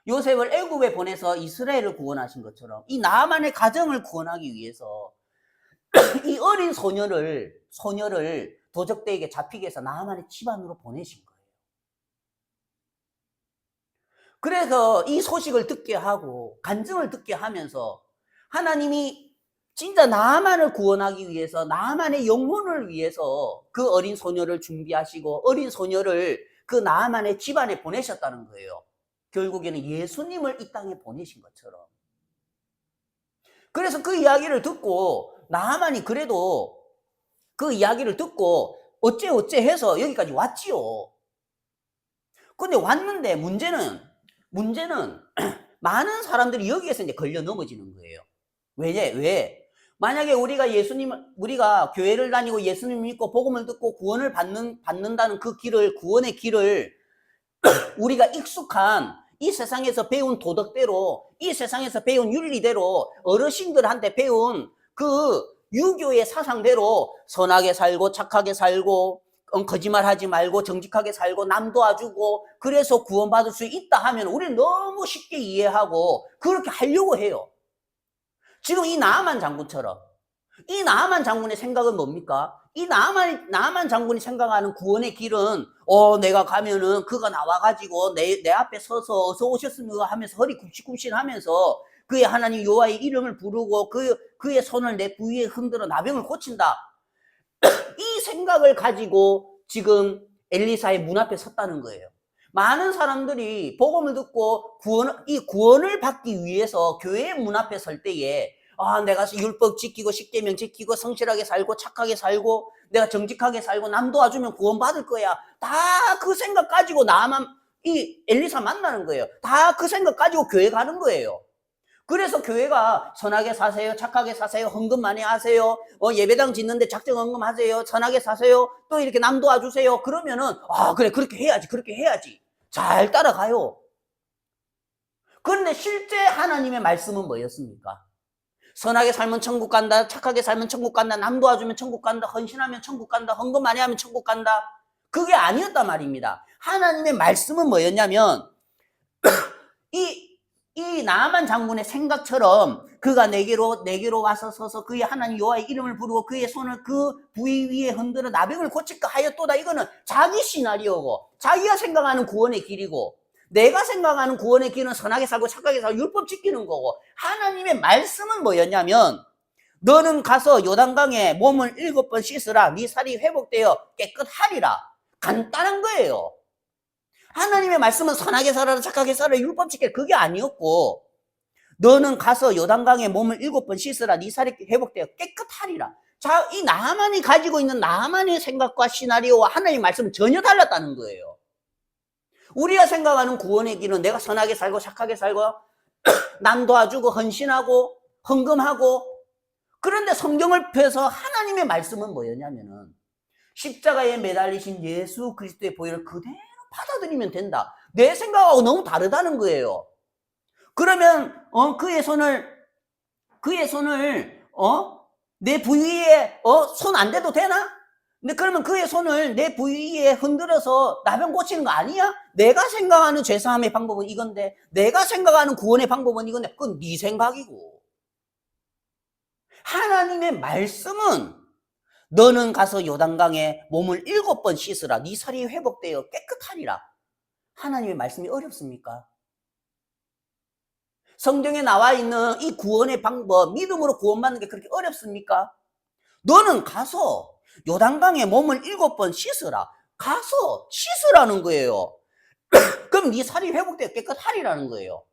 요셉을 애굽에 보내서 이스라엘을 구원하신 것처럼 이 나만의 가정을 구원하기 위해서 이 어린 소녀를 도적들에게 잡히게 해서 나만의 집안으로 보내신 거예요. 그래서 이 소식을 듣게 하고 간증을 듣게 하면서 하나님이 진짜 나만을 구원하기 위해서 나만의 영혼을 위해서 그 어린 소녀를 준비하시고 어린 소녀를 그 나만의 집안에 보내셨다는 거예요. 결국에는 예수님을 이 땅에 보내신 것처럼. 그래서 그 이야기를 듣고 나만이 그래도 그 이야기를 듣고 어째 해서 여기까지 왔지요. 근데 왔는데 문제는 많은 사람들이 여기에서 이제 걸려 넘어지는 거예요. 왜? 만약에 우리가 교회를 다니고 예수님 믿고 복음을 듣고 구원을 받는다는 그 길을, 구원의 길을 우리가 익숙한 이 세상에서 배운 도덕대로, 이 세상에서 배운 윤리대로, 어르신들한테 배운 그 유교의 사상대로 선하게 살고 착하게 살고 거짓말하지 말고 정직하게 살고 남 도와주고 그래서 구원받을 수 있다 하면 우리는 너무 쉽게 이해하고 그렇게 하려고 해요. 지금 이 나아만 장군처럼 이 나아만 장군의 생각은 뭡니까? 이 나아만 장군이 생각하는 구원의 길은 내가 가면은 그가 나와가지고 내 앞에 서서 어서 오셨습니까 하면서 허리 굽신굽신 하면서 그의 하나님 여호와의 이름을 부르고 그의 손을 내 부위에 흔들어 나병을 고친다. 이 생각을 가지고 지금 엘리사의 문 앞에 섰다는 거예요. 많은 사람들이 복음을 듣고 이 구원을 받기 위해서 교회의 문 앞에 설 때에 내가 율법 지키고 십계명 지키고 성실하게 살고 착하게 살고 내가 정직하게 살고 남 도와주면 구원받을 거야. 다 그 생각 가지고 이 엘리사 만나는 거예요. 다 그 생각 가지고 교회 가는 거예요. 그래서 교회가 선하게 사세요, 착하게 사세요, 헌금 많이 하세요, 예배당 짓는데 작정 헌금 하세요, 선하게 사세요, 또 이렇게 남 도와주세요. 그러면은 그래 그렇게 해야지 잘 따라가요. 그런데 실제 하나님의 말씀은 뭐였습니까? 선하게 살면 천국 간다, 착하게 살면 천국 간다, 남 도와주면 천국 간다, 헌신하면 천국 간다, 헌금 많이 하면 천국 간다. 그게 아니었단 말입니다. 하나님의 말씀은 뭐였냐면 이 나아만 장군의 생각처럼 그가 내게로 와서 서서 그의 하나님 여호와의 이름을 부르고 그의 손을 그 부위 위에 흔들어 나병을 고칠까 하였도다. 이거는 자기 시나리오고 자기가 생각하는 구원의 길이고 내가 생각하는 구원의 길은 선하게 살고 착하게 살고 율법 지키는 거고 하나님의 말씀은 뭐였냐면 너는 가서 요단강에 몸을 7번 씻으라. 네 살이 회복되어 깨끗하리라. 간단한 거예요. 하나님의 말씀은 선하게 살아라 착하게 살아라 율법 지켜라 그게 아니었고 너는 가서 요단강에 몸을 7번 씻으라 네 살이 회복되어 깨끗하리라. 자, 이 나만이 가지고 있는 나만의 생각과 시나리오와 하나님의 말씀은 전혀 달랐다는 거예요. 우리가 생각하는 구원의 길은 내가 선하게 살고 착하게 살고 남 도와주고 헌신하고 헌금하고 그런데 성경을 펴서 하나님의 말씀은 뭐였냐면은 십자가에 매달리신 예수 그리스도의 보혈을 그대로 받아들이면 된다. 내 생각하고 너무 다르다는 거예요. 그러면 그의 손을 내 부위에 손 안 대도 되나? 근데 그러면 그의 손을 내 부위에 흔들어서 나병 고치는 거 아니야? 내가 생각하는 죄사함의 방법은 이건데 내가 생각하는 구원의 방법은 이건데 그건 네 생각이고 하나님의 말씀은 너는 가서 요단강에 몸을 7번 씻으라. 네 살이 회복되어 깨끗하리라. 하나님의 말씀이 어렵습니까? 성경에 나와 있는 이 구원의 방법, 믿음으로 구원받는 게 그렇게 어렵습니까? 너는 가서 요단강에 몸을 7번 씻으라. 가서 씻으라는 거예요. 그럼 네 살이 회복되어 깨끗하리라는 거예요.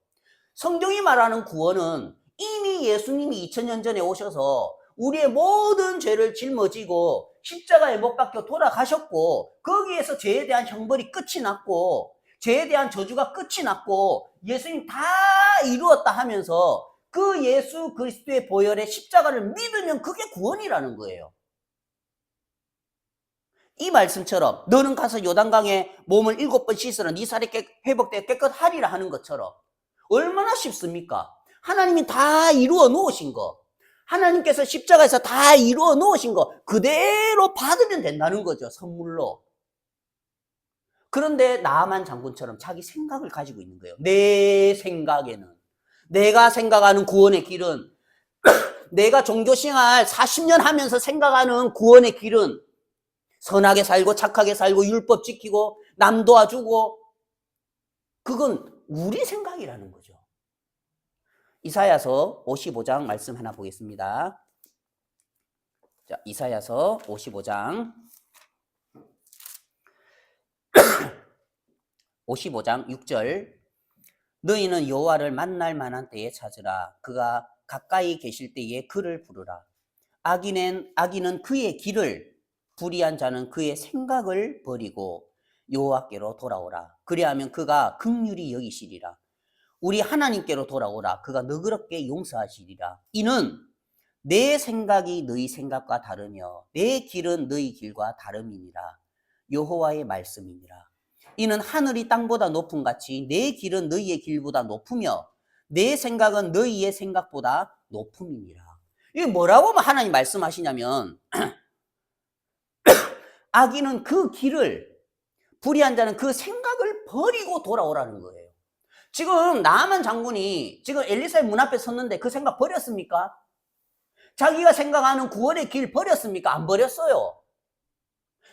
성경이 말하는 구원은 이미 예수님이 2000년 전에 오셔서 우리의 모든 죄를 짊어지고 십자가에 못 박혀 돌아가셨고 거기에서 죄에 대한 형벌이 끝이 났고 죄에 대한 저주가 끝이 났고 예수님 다 이루었다 하면서 그 예수 그리스도의 보혈의 십자가를 믿으면 그게 구원이라는 거예요. 이 말씀처럼 너는 가서 요단강에 몸을 7번 씻으라 네 살이 회복되어 깨끗하리라 하는 것처럼 얼마나 쉽습니까? 하나님이 다 이루어 놓으신 거 하나님께서 십자가에서 다 이루어 놓으신 거 그대로 받으면 된다는 거죠. 선물로. 그런데 나아만 장군처럼 자기 생각을 가지고 있는 거예요. 내 생각에는, 내가 생각하는 구원의 길은, 내가 종교생활 40년 하면서 생각하는 구원의 길은 선하게 살고 착하게 살고 율법 지키고 남 도와주고, 그건 우리 생각이라는 거죠. 이사야서 55장 말씀 하나 보겠습니다. 자, 이사야서 55장 6절. 너희는 여호와를 만날 만한 때에 찾으라. 그가 가까이 계실 때에 그를 부르라. 악인은 그의 길을, 불의한 자는 그의 생각을 버리고 여호와께로 돌아오라. 그리하면 그가 긍휼히 여기시리라. 우리 하나님께로 돌아오라. 그가 너그럽게 용서하시리라. 이는 내 생각이 너희 생각과 다르며 내 길은 너희 길과 다름이니라. 여호와의 말씀이니라. 이는 하늘이 땅보다 높음 같이 내 길은 너희의 길보다 높으며 내 생각은 너희의 생각보다 높음이니라. 이게 뭐라고 하나님 말씀하시냐면, 악인은 그 길을, 불의한 자는 그 생각을 버리고 돌아오라는 거예요. 지금 나아만 장군이 지금 엘리사의 문 앞에 섰는데 그 생각 버렸습니까? 자기가 생각하는 구원의 길 버렸습니까? 안 버렸어요.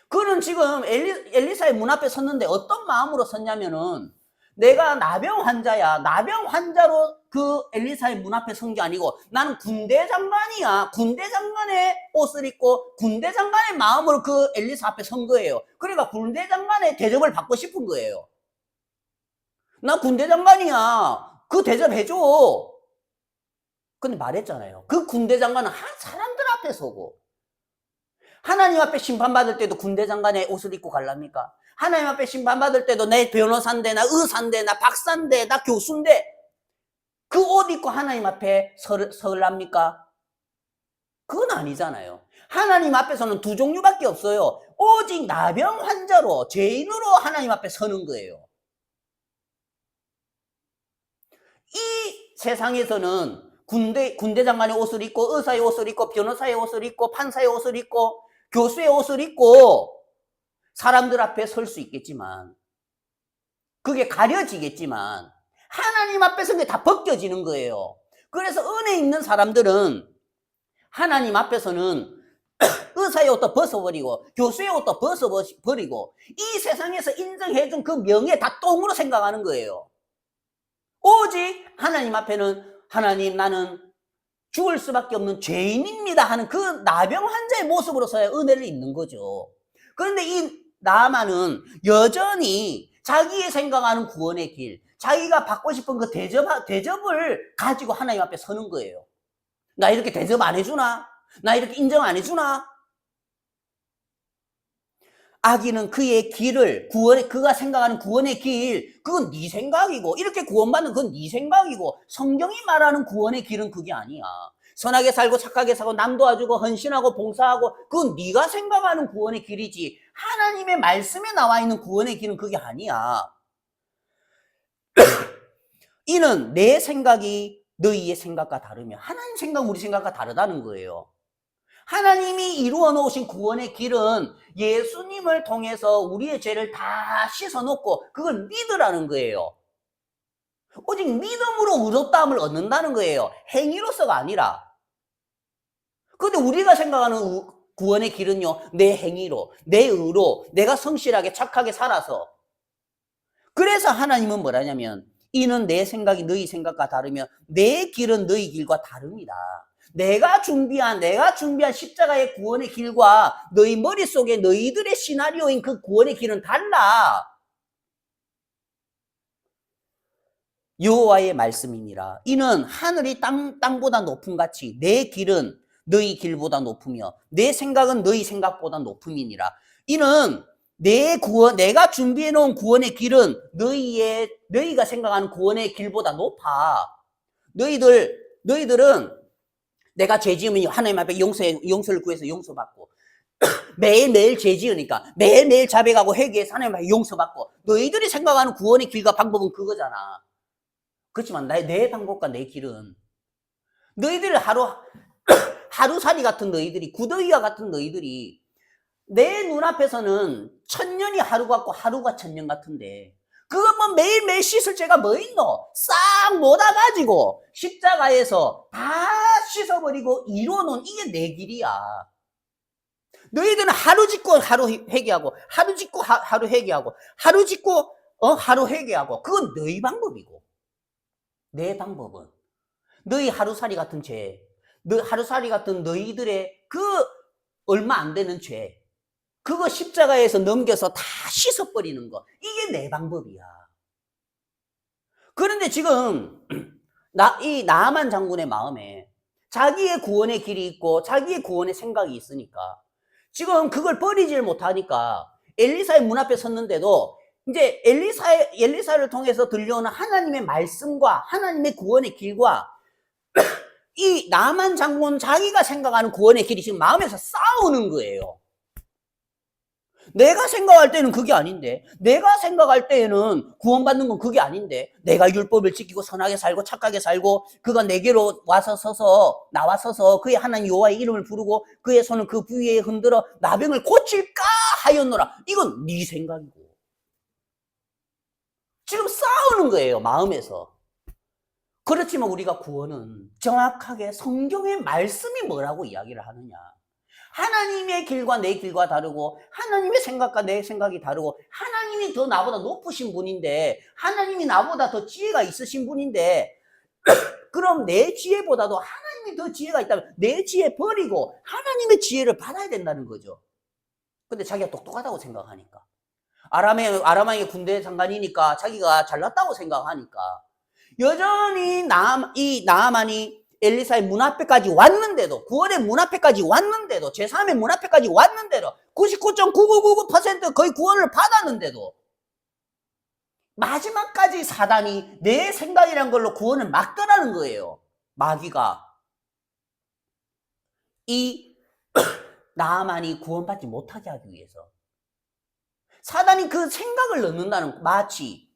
그는 지금 엘리사의 문 앞에 섰는데 어떤 마음으로 섰냐면은, 내가 나병 환자야. 나병 환자로 그 엘리사의 문 앞에 선 게 아니고, 나는 군대 장관이야. 군대 장관의 옷을 입고 군대 장관의 마음으로 그 엘리사 앞에 선 거예요. 그러니까 군대 장관의 대접을 받고 싶은 거예요. 나 군대 장관이야. 그 대접해줘. 근데 말했잖아요. 그 군대 장관은 사람들 앞에 서고, 하나님 앞에 심판받을 때도 군대 장관의 옷을 입고 갈랍니까? 하나님 앞에 심판받을 때도 내 변호사인데, 나 의사인데, 나 박사인데, 나 교수인데, 그 옷 입고 하나님 앞에 설랍니까? 그건 아니잖아요. 하나님 앞에서는 두 종류밖에 없어요. 오직 나병 환자로, 죄인으로 하나님 앞에 서는 거예요. 이 세상에서는 군대 장관의 옷을 입고, 의사의 옷을 입고, 변호사의 옷을 입고, 판사의 옷을 입고, 교수의 옷을 입고 사람들 앞에 설 수 있겠지만, 그게 가려지겠지만, 하나님 앞에서 그게 다 벗겨지는 거예요. 그래서 은혜 있는 사람들은 하나님 앞에서는 의사의 옷도 벗어버리고 교수의 옷도 벗어버리고 이 세상에서 인정해준 그 명예 다 똥으로 생각하는 거예요. 오직 하나님 앞에는, 하나님, 나는 죽을 수밖에 없는 죄인입니다 하는 그 나병 환자의 모습으로서의 은혜를 입는 거죠. 그런데 이 나아만은 여전히 자기의 생각하는 구원의 길, 자기가 받고 싶은 그 대접을 가지고 하나님 앞에 서는 거예요. 나 이렇게 대접 안 해주나? 나 이렇게 인정 안 해주나? 악인은 그의 길을, 그가 생각하는 구원의 길, 그건 네 생각이고, 이렇게 구원받는 그건 네 생각이고, 성경이 말하는 구원의 길은 그게 아니야. 선하게 살고 착하게 살고 남 도와주고 헌신하고 봉사하고, 그건 네가 생각하는 구원의 길이지, 하나님의 말씀에 나와 있는 구원의 길은 그게 아니야. 이는 내 생각이 너희의 생각과 다르며, 하나님 생각 우리 생각과 다르다는 거예요. 하나님이 이루어 놓으신 구원의 길은 예수님을 통해서 우리의 죄를 다 씻어놓고 그걸 믿으라는 거예요. 오직 믿음으로 의롭다함을 얻는다는 거예요. 행위로서가 아니라. 그런데 우리가 생각하는 구원의 길은요, 내 행위로, 내 의로, 내가 성실하게 착하게 살아서. 그래서 하나님은 뭐라냐면, 이는 내 생각이 너희 생각과 다르며 내 길은 너희 길과 다릅니다. 내가 준비한 십자가의 구원의 길과 너희 머릿속에 너희들의 시나리오인 그 구원의 길은 달라. 여호와의 말씀이니라. 이는 하늘이 땅보다 높음 같이 내 길은 너희 길보다 높으며 내 생각은 너희 생각보다 높음이니라. 이는 내가 준비해 놓은 구원의 길은 너희가 생각하는 구원의 길보다 높아. 너희들은 내가 죄 지으면 하나님 앞에 용서를 구해서 용서받고, 매일매일 죄 지으니까 매일매일 자백하고 회개해서 하나님 앞에 용서받고, 너희들이 생각하는 구원의 길과 방법은 그거잖아. 그렇지만 내 방법과 내 길은, 너희들 하루살이 같은 너희들이, 구더기와 같은 너희들이 내 눈앞에서는 천년이 하루 같고 하루가 천년 같은데 그거 뭐 매일매일 씻을 죄가 뭐 있노? 싹 모아가지고 십자가에서 다 씻어버리고 이뤄놓은 이게 내 길이야. 너희들은 하루 짓고 하루 회개하고 하루 짓고 하루 회개하고 하루 짓고 하루 회개하고 그건 너희 방법이고 내 방법은 너희 하루살이 같은 죄, 하루살이 같은 너희들의 그 얼마 안 되는 죄 그거 십자가에서 넘겨서 다 씻어버리는 거 이게 내 방법이야. 그런데 지금 이 나아만 장군의 마음에 자기의 구원의 길이 있고 자기의 구원의 생각이 있으니까 지금 그걸 버리질 못하니까 엘리사의 문 앞에 섰는데도 이제 엘리사를 통해서 들려오는 하나님의 말씀과 하나님의 구원의 길과 이 나아만 장군 자기가 생각하는 구원의 길이 지금 마음에서 싸우는 거예요. 내가 생각할 때는 그게 아닌데 내가 생각할 때에는 구원받는 건 그게 아닌데 내가 율법을 지키고 선하게 살고 착하게 살고 그가 내게로 나와 서서 그의 하나님 여호와의 이름을 부르고 그의 손을 그 부위에 흔들어 나병을 고칠까 하였노라. 이건 네 생각이고 지금 싸우는 거예요 마음에서. 그렇지만 우리가 구원은 정확하게 성경의 말씀이 뭐라고 이야기를 하느냐. 하나님의 길과 내 길과 다르고 하나님의 생각과 내 생각이 다르고 하나님이 더 나보다 높으신 분인데 하나님이 나보다 더 지혜가 있으신 분인데 그럼 내 지혜보다도 하나님이 더 지혜가 있다면 내 지혜 버리고 하나님의 지혜를 받아야 된다는 거죠. 근데 자기가 똑똑하다고 생각하니까 아람왕의 군대 장관이니까 자기가 잘났다고 생각하니까 여전히 이 나아만이 엘리사의 문 앞에까지 왔는데도 구원의 문 앞에까지 왔는데도 제3의 문 앞에까지 왔는데도 99.9999% 거의 구원을 받았는데도 마지막까지 사단이 내 생각이란 걸로 구원을 막더라는 거예요. 마귀가 이 나아만이 구원받지 못하게 하기 위해서 사단이 그 생각을 넣는다는 마치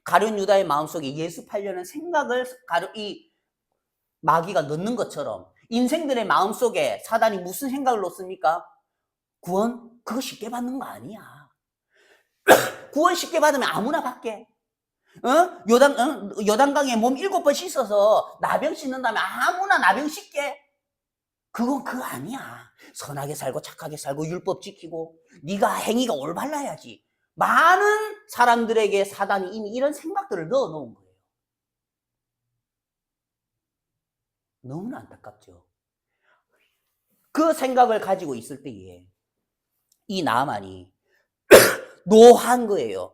가룟 유다의 마음속에 예수 팔려는 생각을 이 마귀가 넣는 것처럼 인생들의 마음속에 사단이 무슨 생각을 넣습니까? 구원? 그거 쉽게 받는 거 아니야. 구원 쉽게 받으면 아무나 받게. 요단강에 몸 7번 씻어서 나병 씻는 다음에 아무나 나병 씻게. 그건 그거 아니야. 선하게 살고 착하게 살고 율법 지키고 네가 행위가 올바라야지. 많은 사람들에게 사단이 이미 이런 생각들을 넣어놓은 거예요. 너무나 안타깝죠. 그 생각을 가지고 있을 때에 이 나아만이 노한 거예요.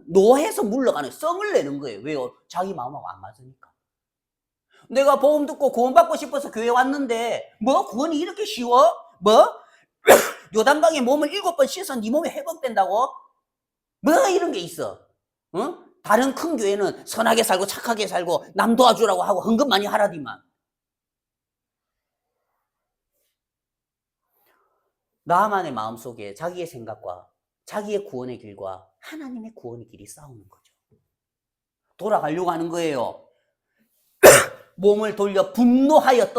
노해서 물러가는 썽을 내는 거예요. 왜요? 자기 마음하고 안 맞으니까. 내가 복음 듣고 구원받고 싶어서 교회 왔는데 뭐 구원이 이렇게 쉬워? 뭐? 요단강에 몸을 7번 씻어 네 몸이 회복된다고? 뭐 이런 게 있어. 다른 큰 교회는 선하게 살고 착하게 살고 남 도와주라고 하고 헌금 많이 하라디만. 나만의 마음속에 자기의 생각과 자기의 구원의 길과 하나님의 구원의 길이 싸우는 거죠. 돌아가려고 하는 거예요. 몸을 돌려 분노하여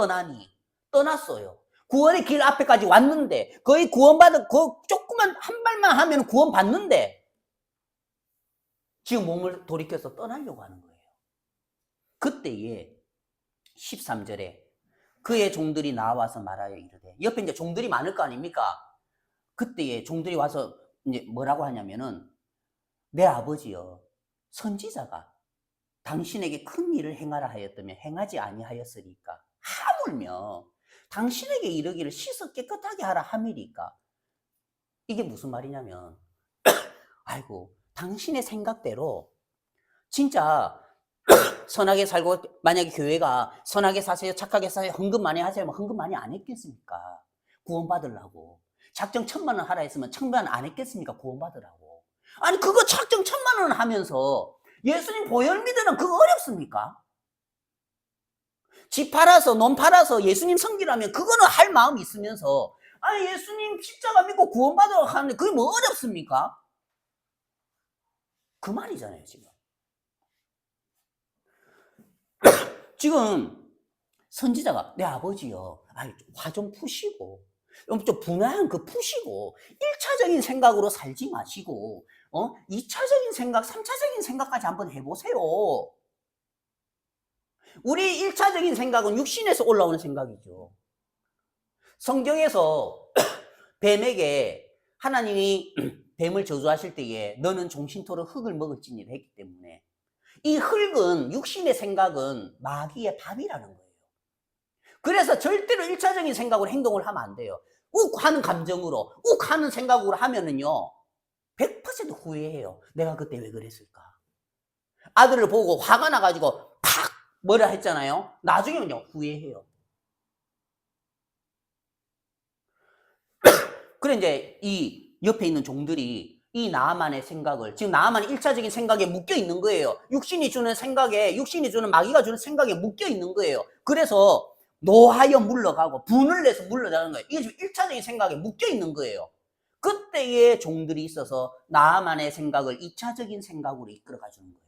떠났어요. 구원의 길 앞에까지 왔는데 거의 구원받은 조금만 한 발만 하면 구원받는데 지금 몸을 돌이켜서 떠나려고 하는 거예요. 그때에 13절에 그의 종들이 나와서 말하여 이르되 옆에 이제 종들이 많을 거 아닙니까? 그때에 종들이 와서 이제 뭐라고 하냐면은 내 아버지여 선지자가 당신에게 큰 일을 행하라 하였다면 행하지 아니하였으리까 하물며 당신에게 이르기를 씻어 깨끗하게 하라 함이리까. 이게 무슨 말이냐면 아이고 당신의 생각대로 진짜 선하게 살고 만약에 교회가 선하게 사세요 착하게 사세요 헌금 많이 하세요 헌금 많이 안 했겠습니까? 구원받으려고. 작정 1,000만 원 하라 했으면 1,000만 원 안 했겠습니까? 구원받으라고. 아니 그거 작정 1,000만 원 하면서 예수님 보혈 믿으면 그거 어렵습니까? 집 팔아서 논 팔아서 예수님 섬기라면 그거는 할 마음이 있으면서 아니 예수님 십자가 믿고 구원받으라고 하는데 그게 뭐 어렵습니까? 그 말이잖아요 지금. 지금 선지자가 내 아버지요 화 좀 푸시고 좀 분한 그 푸시고 1차적인 생각으로 살지 마시고 2차적인 생각, 3차적인 생각까지 한번 해보세요. 우리 1차적인 생각은 육신에서 올라오는 생각이죠. 성경에서 뱀에게 하나님이 뱀을 저주하실 때에 너는 종신토로 흙을 먹을지니라 했기 때문에 이 흙은 육신의 생각은 마귀의 밥이라는 거예요. 그래서 절대로 1차적인 생각으로 행동을 하면 안 돼요. 욱 하는 감정으로 욱 하는 생각으로 하면은요 100% 후회해요. 내가 그때 왜 그랬을까? 아들을 보고 화가 나가지고 팍 뭐라 했잖아요. 나중에는요 후회해요. 그래 이제 이 옆에 있는 종들이 이 나아만의 생각을 지금 나아만이 1차적인 생각에 묶여 있는 거예요. 육신이 주는 생각에 육신이 주는 마귀가 주는 생각에 묶여 있는 거예요. 그래서 노하여 물러가고 분을 내서 물러가는 거예요. 이게 지금 1차적인 생각에 묶여 있는 거예요. 그때의 종들이 있어서 나아만의 생각을 2차적인 생각으로 이끌어가 주는 거예요.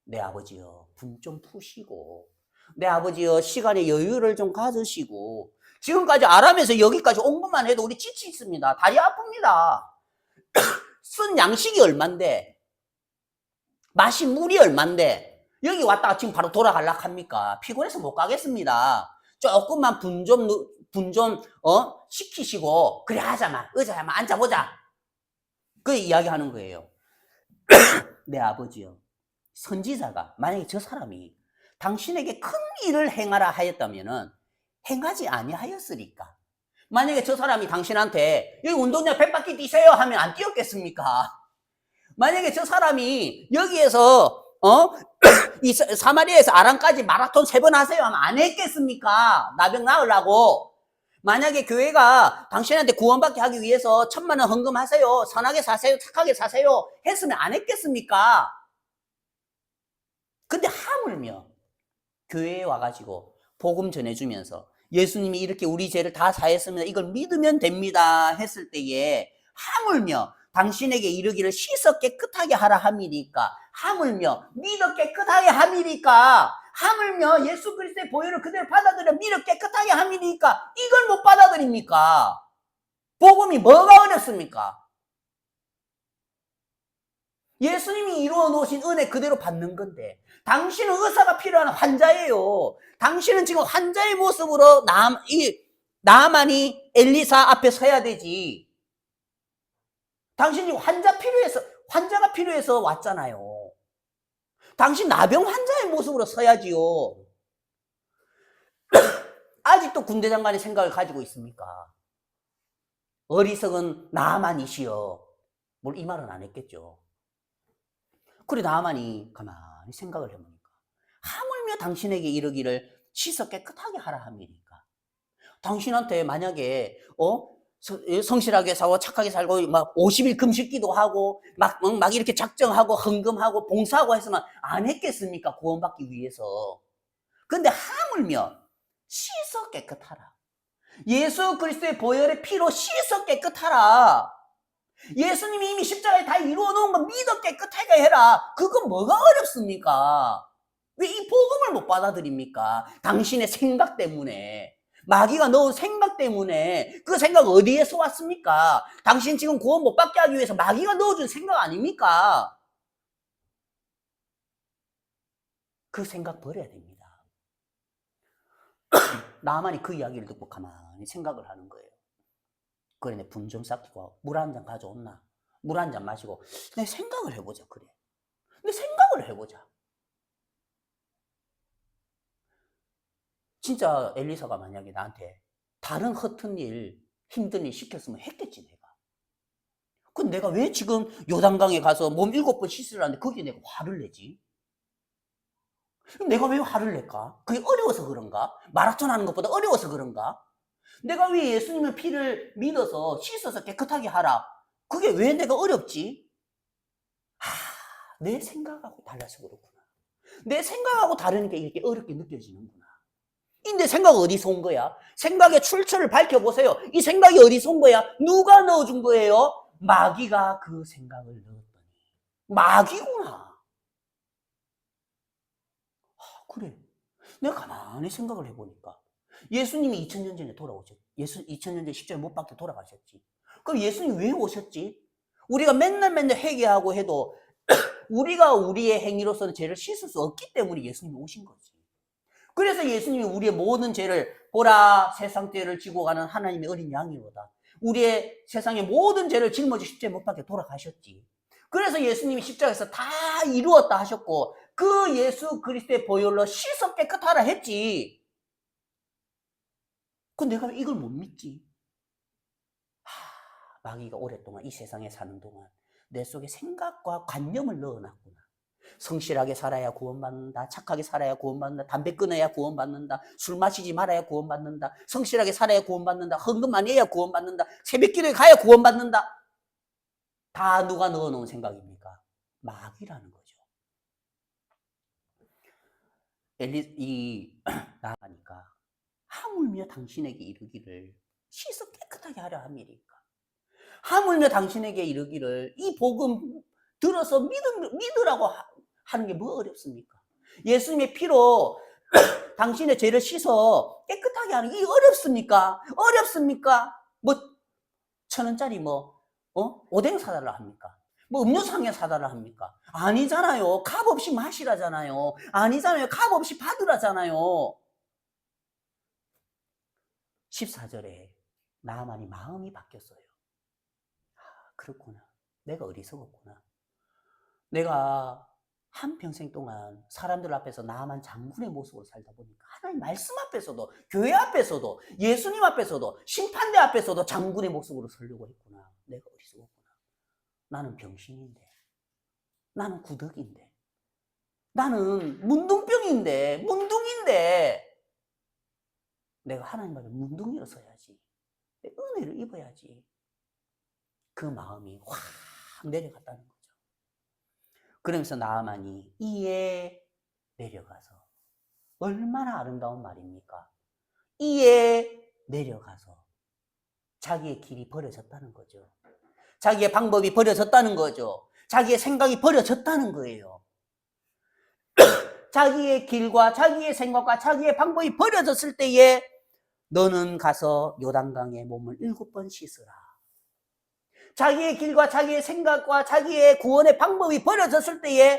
내 아버지요, 분 좀 푸시고, 내 아버지요, 시간의 여유를 좀 가지시고, 지금까지 아람에서 여기까지 온 것만 해도 우리 지치 있습니다. 다리 아픕니다. 쓴 양식이 얼만데, 마신 물이 얼만데, 여기 왔다가 지금 바로 돌아가려고 합니까? 피곤해서 못 가겠습니다. 조금만 시키시고, 그래, 하자마, 의자에 한번 앉아보자. 그 이야기 하는 거예요. 내 아버지요. 선지자가, 만약에 저 사람이 당신에게 큰 일을 행하라 하였다면은 행하지 아니하였으리까? 만약에 저 사람이 당신한테 여기 운동장 100바퀴 뛰세요 하면 안 뛰었겠습니까? 만약에 저 사람이 여기에서 이 사마리아에서 아람까지 마라톤 3번 하세요 하면 안 했겠습니까? 나병 나으려고. 만약에 교회가 당신한테 구원받게 하기 위해서 1000만 원 헌금하세요, 선하게 사세요, 착하게 사세요 했으면 안 했겠습니까? 근데 하물며 교회에 와가지고 복음 전해주면서 예수님이 이렇게 우리 죄를 다 사했습니다, 이걸 믿으면 됩니다 했을 때에 하물며 당신에게 이르기를 씻어 깨끗하게 하라 함이니까, 하물며 믿어 깨끗하게 함이니까, 하물며 예수 그리스도의 보혈을 그대로 받아들여 믿어 깨끗하게 함이니까 이걸 못 받아들입니까? 복음이 뭐가 어렵습니까? 예수님이 이루어 놓으신 은혜 그대로 받는 건데, 당신은 의사가 필요한 환자예요. 당신은 지금 환자의 모습으로 나만이 엘리사 앞에 서야 되지. 당신이 환자가 필요해서 왔잖아요. 당신 나병 환자의 모습으로 서야지요. 아직도 군대 장관의 생각을 가지고 있습니까? 어리석은 나만이시여. 뭘 이 말은 안 했겠죠. 그래 나만이 가만히 생각을 해보니까 하물며 당신에게 이르기를 씻어 깨끗하게 하라 함이니까, 당신한테 만약에 성실하게 살고 착하게 살고 막 50일 금식기도 하고 막 이렇게 작정하고 헌금하고 봉사하고 했으면 안 했겠습니까? 구원받기 위해서. 근데 하물며 씻어 깨끗하라. 예수 그리스도의 보혈의 피로 씻어 깨끗하라. 예수님이 이미 십자가에 다 이루어 놓은 거 믿어 깨끗하게 해라. 그건 뭐가 어렵습니까? 왜 이 복음을 못 받아들입니까? 당신의 생각 때문에. 마귀가 넣은 생각 때문에. 그 생각 어디에서 왔습니까? 당신 지금 구원 못 받게 하기 위해서 마귀가 넣어준 생각 아닙니까? 그 생각 버려야 됩니다. 나만이 그 이야기를 듣고 가만히 생각을 하는 거예요. 그래, 내 분 좀 삭히고 물 한 잔 가져온나? 물 한 잔 마시고 내 생각을 해보자. 그래, 내 생각을 해보자. 진짜 엘리사가 만약에 나한테 다른 허튼 일, 힘든 일 시켰으면 했겠지 내가. 근데 내가 왜 지금 요단강에 가서 몸 7번 씻으라는데 거기에 내가 화를 내지? 내가 왜 화를 낼까? 그게 어려워서 그런가? 마라톤 하는 것보다 어려워서 그런가? 내가 왜 예수님의 피를 믿어서 씻어서 깨끗하게 하라? 그게 왜 내가 어렵지? 내 생각하고 달라서 그렇구나. 내 생각하고 다르니까 이렇게 어렵게 느껴지는구나. 내 생각 어디서 온 거야? 생각의 출처를 밝혀보세요. 이 생각이 어디서 온 거야? 누가 넣어준 거예요? 마귀가 그 생각을 넣었더니. 마귀구나. 그래. 내가 가만히 생각을 해보니까 예수님이 2000년 전에 돌아오셨지. 2000년 전에 십자가에 못 박혀 돌아가셨지. 그럼 예수님이 왜 오셨지? 우리가 맨날 회개하고 해도 우리가 우리의 행위로서는 죄를 씻을 수 없기 때문에 예수님이 오신 거지. 그래서 예수님이 우리의 모든 죄를 보라 세상 죄를 지고 가는 하나님의 어린 양이로다. 우리의 세상의 모든 죄를 짊어져 십자가에 못 박혀 돌아가셨지. 그래서 예수님이 십자가에서 다 이루었다 하셨고 그 예수 그리스도의 보혈로 씻어 깨끗하라 했지. 그 내가 이걸 못 믿지? 마귀가 오랫동안 이 세상에 사는 동안 내 속에 생각과 관념을 넣어놨구나. 성실하게 살아야 구원받는다. 착하게 살아야 구원받는다. 담배 끊어야 구원받는다. 술 마시지 말아야 구원받는다. 성실하게 살아야 구원받는다. 헌금 많이 해야 구원받는다. 새벽기도에 가야 구원받는다. 다 누가 넣어놓은 생각입니까? 마귀라는 거죠. 나가니까 하물며 당신에게 이르기를 씻어 깨끗하게 하려 함이니까. 하물며 당신에게 이르기를 이 복음 들어서 믿으라고 하는 게 뭐 어렵습니까? 예수님의 피로 당신의 죄를 씻어 깨끗하게 하는 게 어렵습니까? 어렵습니까? 뭐 1,000원짜리 오뎅 사달라 합니까? 뭐 음료수 한 개 사달라 합니까? 아니잖아요. 값 없이 마시라잖아요. 아니잖아요. 값 없이 받으라잖아요. 14절에 나아만이 마음이 바뀌었어요. 그렇구나. 내가 어리석었구나. 내가 한평생 동안 사람들 앞에서 나만 장군의 모습으로 살다 보니까 하나님 말씀 앞에서도 교회 앞에서도 예수님 앞에서도 심판대 앞에서도 장군의 모습으로 서려고 했구나. 내가 어리석었구나. 나는 병신인데, 나는 구덕인데, 나는 문둥병인데, 문둥인데 내가 하나님 앞에 문둥이로 서야지. 은혜를 입어야지. 그 마음이 확 내려갔다는 거죠. 그러면서 나아만이 이에 내려가서 얼마나 아름다운 말입니까? 이에 내려가서 자기의 길이 버려졌다는 거죠. 자기의 방법이 버려졌다는 거죠. 자기의 생각이 버려졌다는 거예요. 자기의 길과 자기의 생각과 자기의 방법이 버려졌을 때에 너는 가서 요단강에 몸을 7번 씻으라. 자기의 길과 자기의 생각과 자기의 구원의 방법이 버려졌을 때에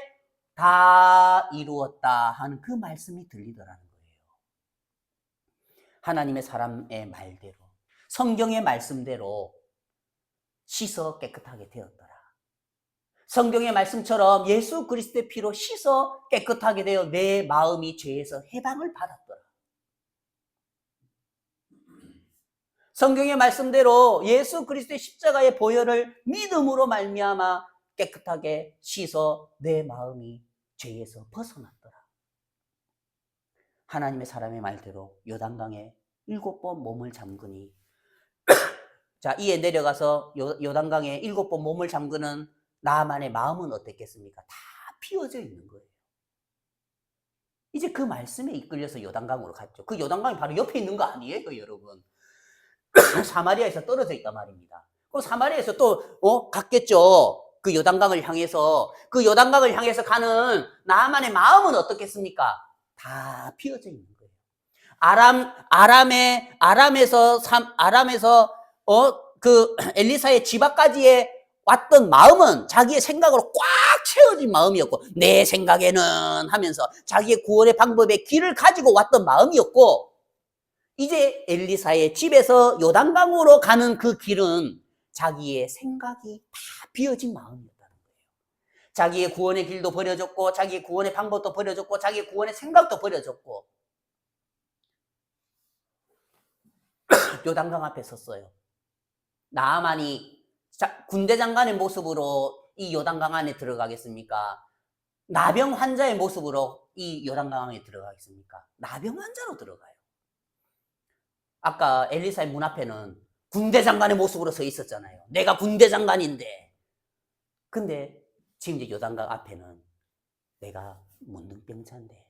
다 이루었다 하는 그 말씀이 들리더라는 거예요. 하나님의 사람의 말대로, 성경의 말씀대로 씻어 깨끗하게 되었더라. 성경의 말씀처럼 예수 그리스도의 피로 씻어 깨끗하게 되어 내 마음이 죄에서 해방을 받았더라. 성경의 말씀대로 예수 그리스도의 십자가의 보혈을 믿음으로 말미암아 깨끗하게 씻어 내 마음이 죄에서 벗어났더라. 하나님의 사람의 말대로 요단강에 7번 몸을 잠그니 자, 이에 내려가서 요단강에 7번 몸을 잠그는 나만의 마음은 어땠겠습니까? 다 피어져 있는 거예요. 이제 그 말씀에 이끌려서 요단강으로 갔죠. 그 요단강이 바로 옆에 있는 거 아니에요, 여러분? 사마리아에서 떨어져 있단 말입니다. 그럼 사마리아에서 또 갔겠죠. 그 요단강을 향해서 그 요단강을 향해서 가는 나만의 마음은 어떻겠습니까? 다 피어져 있는 거예요. 아람에서 그 엘리사의 집 앞까지의 왔던 마음은 자기의 생각으로 꽉 채워진 마음이었고 내 생각에는 하면서 자기의 구원의 방법의 길을 가지고 왔던 마음이었고 이제 엘리사의 집에서 요단강으로 가는 그 길은 자기의 생각이 다 비어진 마음이었다는 거예요. 자기의 구원의 길도 버려졌고 자기의 구원의 방법도 버려졌고 자기의 구원의 생각도 버려졌고 요단강 앞에 섰어요. 나아만이 군대 장관의 모습으로 이 요단강 안에 들어가겠습니까? 나병 환자의 모습으로 이 요단강 안에 들어가겠습니까? 나병 환자로 들어가요. 아까 엘리사의 문 앞에는 군대 장관의 모습으로 서 있었잖아요. 내가 군대 장관인데. 근데 지금 이제 요단강 앞에는 내가 문둥병자인데,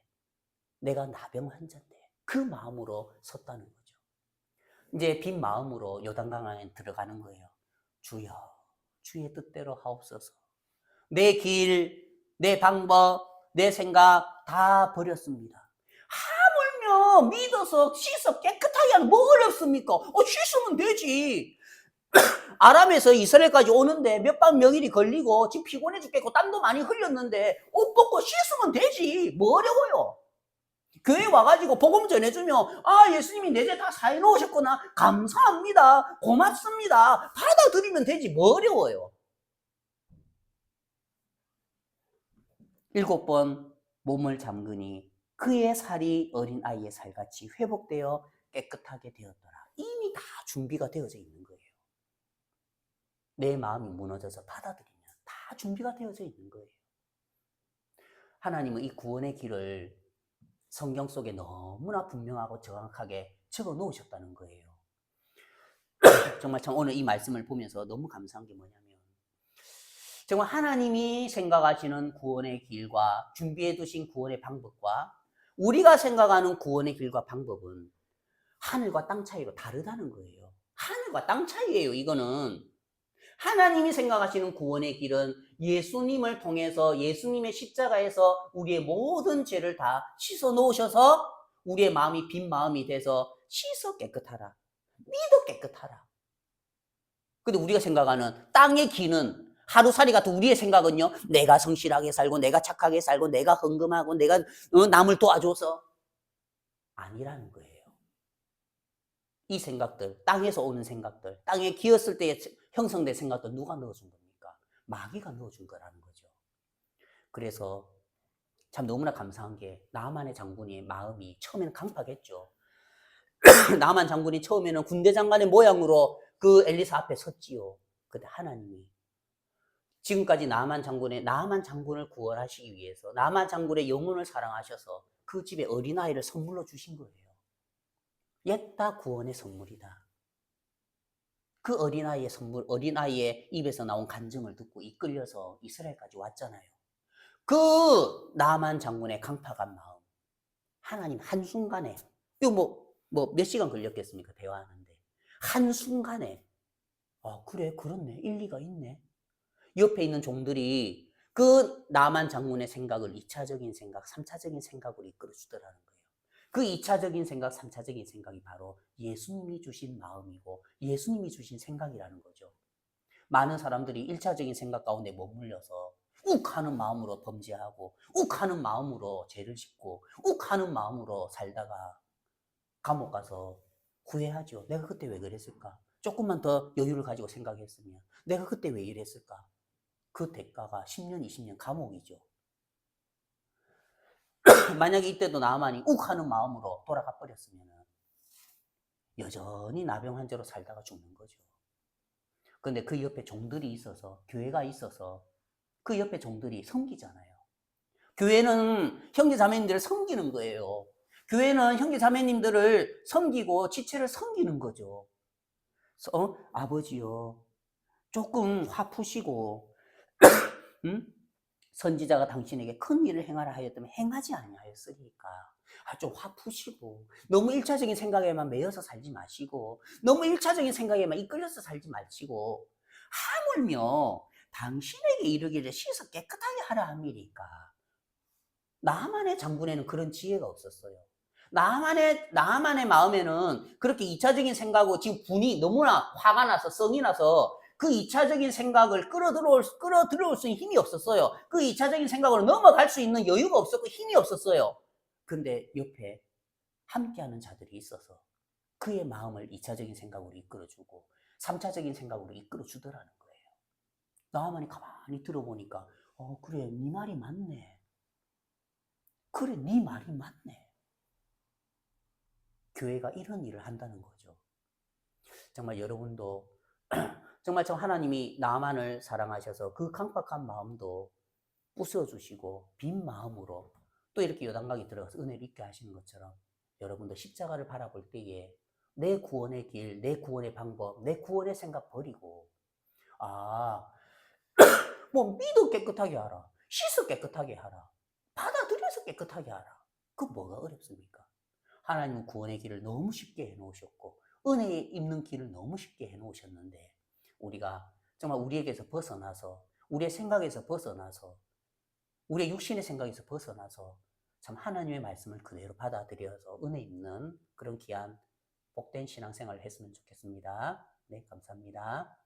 내가 나병 환자인데 그 마음으로 섰다는 거죠. 이제 빈 마음으로 요단강 안에 들어가는 거예요. 주여, 주의 뜻대로 하옵소서. 내 길, 내 방법, 내 생각 다 버렸습니다. 그러면 믿어서 씻어 깨끗하게 하는 뭐 어렵습니까? 씻으면 되지. 아람에서 이스라엘까지 오는데 몇 밤 며칠이 걸리고 지금 피곤해 죽겠고 땀도 많이 흘렸는데 옷 벗고 씻으면 되지. 뭐 어려워요? 교회 와가지고 복음 전해주면 예수님이 내 죄 다 사해 놓으셨구나. 감사합니다. 고맙습니다. 받아들이면 되지. 뭐 어려워요? 7번 몸을 잠그니 그의 살이 어린 아이의 살같이 회복되어 깨끗하게 되었더라. 이미 다 준비가 되어져 있는 거예요. 내 마음이 무너져서 받아들이면 다 준비가 되어져 있는 거예요. 하나님은 이 구원의 길을 성경 속에 너무나 분명하고 정확하게 적어 놓으셨다는 거예요. 정말 참 오늘 이 말씀을 보면서 너무 감사한 게 뭐냐면 정말 하나님이 생각하시는 구원의 길과 준비해 두신 구원의 방법과 우리가 생각하는 구원의 길과 방법은 하늘과 땅 차이로 다르다는 거예요. 하늘과 땅 차이예요. 이거는 하나님이 생각하시는 구원의 길은 예수님을 통해서 예수님의 십자가에서 우리의 모든 죄를 다 씻어 놓으셔서 우리의 마음이 빈 마음이 돼서 씻어 깨끗하라. 믿어 깨끗하라. 근데 우리가 생각하는 땅의 길은 하루살이 같은 우리의 생각은요. 내가 성실하게 살고 내가 착하게 살고 내가 헌금하고 내가 남을 도와줘서 아니라는 거예요. 이 생각들, 땅에서 오는 생각들, 땅에 기었을 때 형성된 생각들 누가 넣어준 겁니까? 마귀가 넣어준 거라는 거죠. 그래서 참 너무나 감사한 게 나만의 장군의 마음이 처음에는 강팍했죠. 나만 장군이 처음에는 군대 장관의 모양으로 그 엘리사 앞에 섰지요. 근데 하나님이 지금까지 나만 장군을 구원하시기 위해서 나만 장군의 영혼을 사랑하셔서 그 집에 어린아이를 선물로 주신 거예요. 옛다 구원의 선물이다. 그 어린아이의 선물, 어린아이의 입에서 나온 간증을 듣고 이끌려서 이스라엘까지 왔잖아요. 그 나만 장군의 강팍한 마음, 하나님 한순간에, 이거 몇 시간 걸렸겠습니까? 대화하는데. 한순간에, 그래, 그렇네. 일리가 있네. 옆에 있는 종들이 그 나만 장군의 생각을 2차적인 생각, 3차적인 생각으로 이끌어 주더라는 거예요. 그 2차적인 생각, 3차적인 생각이 바로 예수님이 주신 마음이고 예수님이 주신 생각이라는 거죠. 많은 사람들이 1차적인 생각 가운데 머물려서 욱하는 마음으로 범죄하고 욱하는 마음으로 죄를 짓고 욱하는 마음으로 살다가 감옥 가서 후회하죠. 내가 그때 왜 그랬을까? 조금만 더 여유를 가지고 생각했으면 내가 그때 왜 이랬을까? 그 대가가 10년, 20년 감옥이죠. 만약에 이때도 나만이 욱하는 마음으로 돌아가 버렸으면 여전히 나병 환자로 살다가 죽는 거죠. 그런데 그 옆에 종들이 있어서, 교회가 있어서 그 옆에 종들이 섬기잖아요. 교회는 형제 자매님들을 섬기는 거예요. 교회는 형제 자매님들을 섬기고 지체를 섬기는 거죠. 아버지요, 조금 화 푸시고 선지자가 당신에게 큰 일을 행하라 하였다면 행하지 아니하였으리까. 좀 화 푸시고 너무 1차적인 생각에만 매여서 살지 마시고 너무 1차적인 생각에만 이끌려서 살지 마시고 하물며 당신에게 이르기를 씻어 깨끗하게 하라 함이니까. 나만의 장군에는 그런 지혜가 없었어요. 나만의 마음에는 그렇게 2차적인 생각으로 지금 분이 너무나 화가 나서 성이 나서 그 2차적인 생각을 끌어들여올 수 있는 힘이 없었어요. 그 2차적인 생각으로 넘어갈 수 있는 여유가 없었고 힘이 없었어요. 근데 옆에 함께하는 자들이 있어서 그의 마음을 2차적인 생각으로 이끌어주고 3차적인 생각으로 이끌어주더라는 거예요. 나만이 가만히 들어보니까 그래, 네 말이 맞네. 그래, 네 말이 맞네. 교회가 이런 일을 한다는 거죠. 정말 여러분도 정말 저 하나님이 나만을 사랑하셔서 그 강팍한 마음도 부숴주시고 빈 마음으로 또 이렇게 요단강에 들어가서 은혜를 입게 하시는 것처럼 여러분도 십자가를 바라볼 때에 내 구원의 길, 내 구원의 방법, 내 구원의 생각 버리고 믿어 깨끗하게 하라. 씻어 깨끗하게 하라. 받아들여서 깨끗하게 하라. 그 뭐가 어렵습니까? 하나님은 구원의 길을 너무 쉽게 해놓으셨고 은혜에 입는 길을 너무 쉽게 해놓으셨는데 우리가 정말 우리에게서 벗어나서 우리의 생각에서 벗어나서 우리의 육신의 생각에서 벗어나서 참 하나님의 말씀을 그대로 받아들여서 은혜 있는 그런 귀한 복된 신앙생활을 했으면 좋겠습니다. 네, 감사합니다.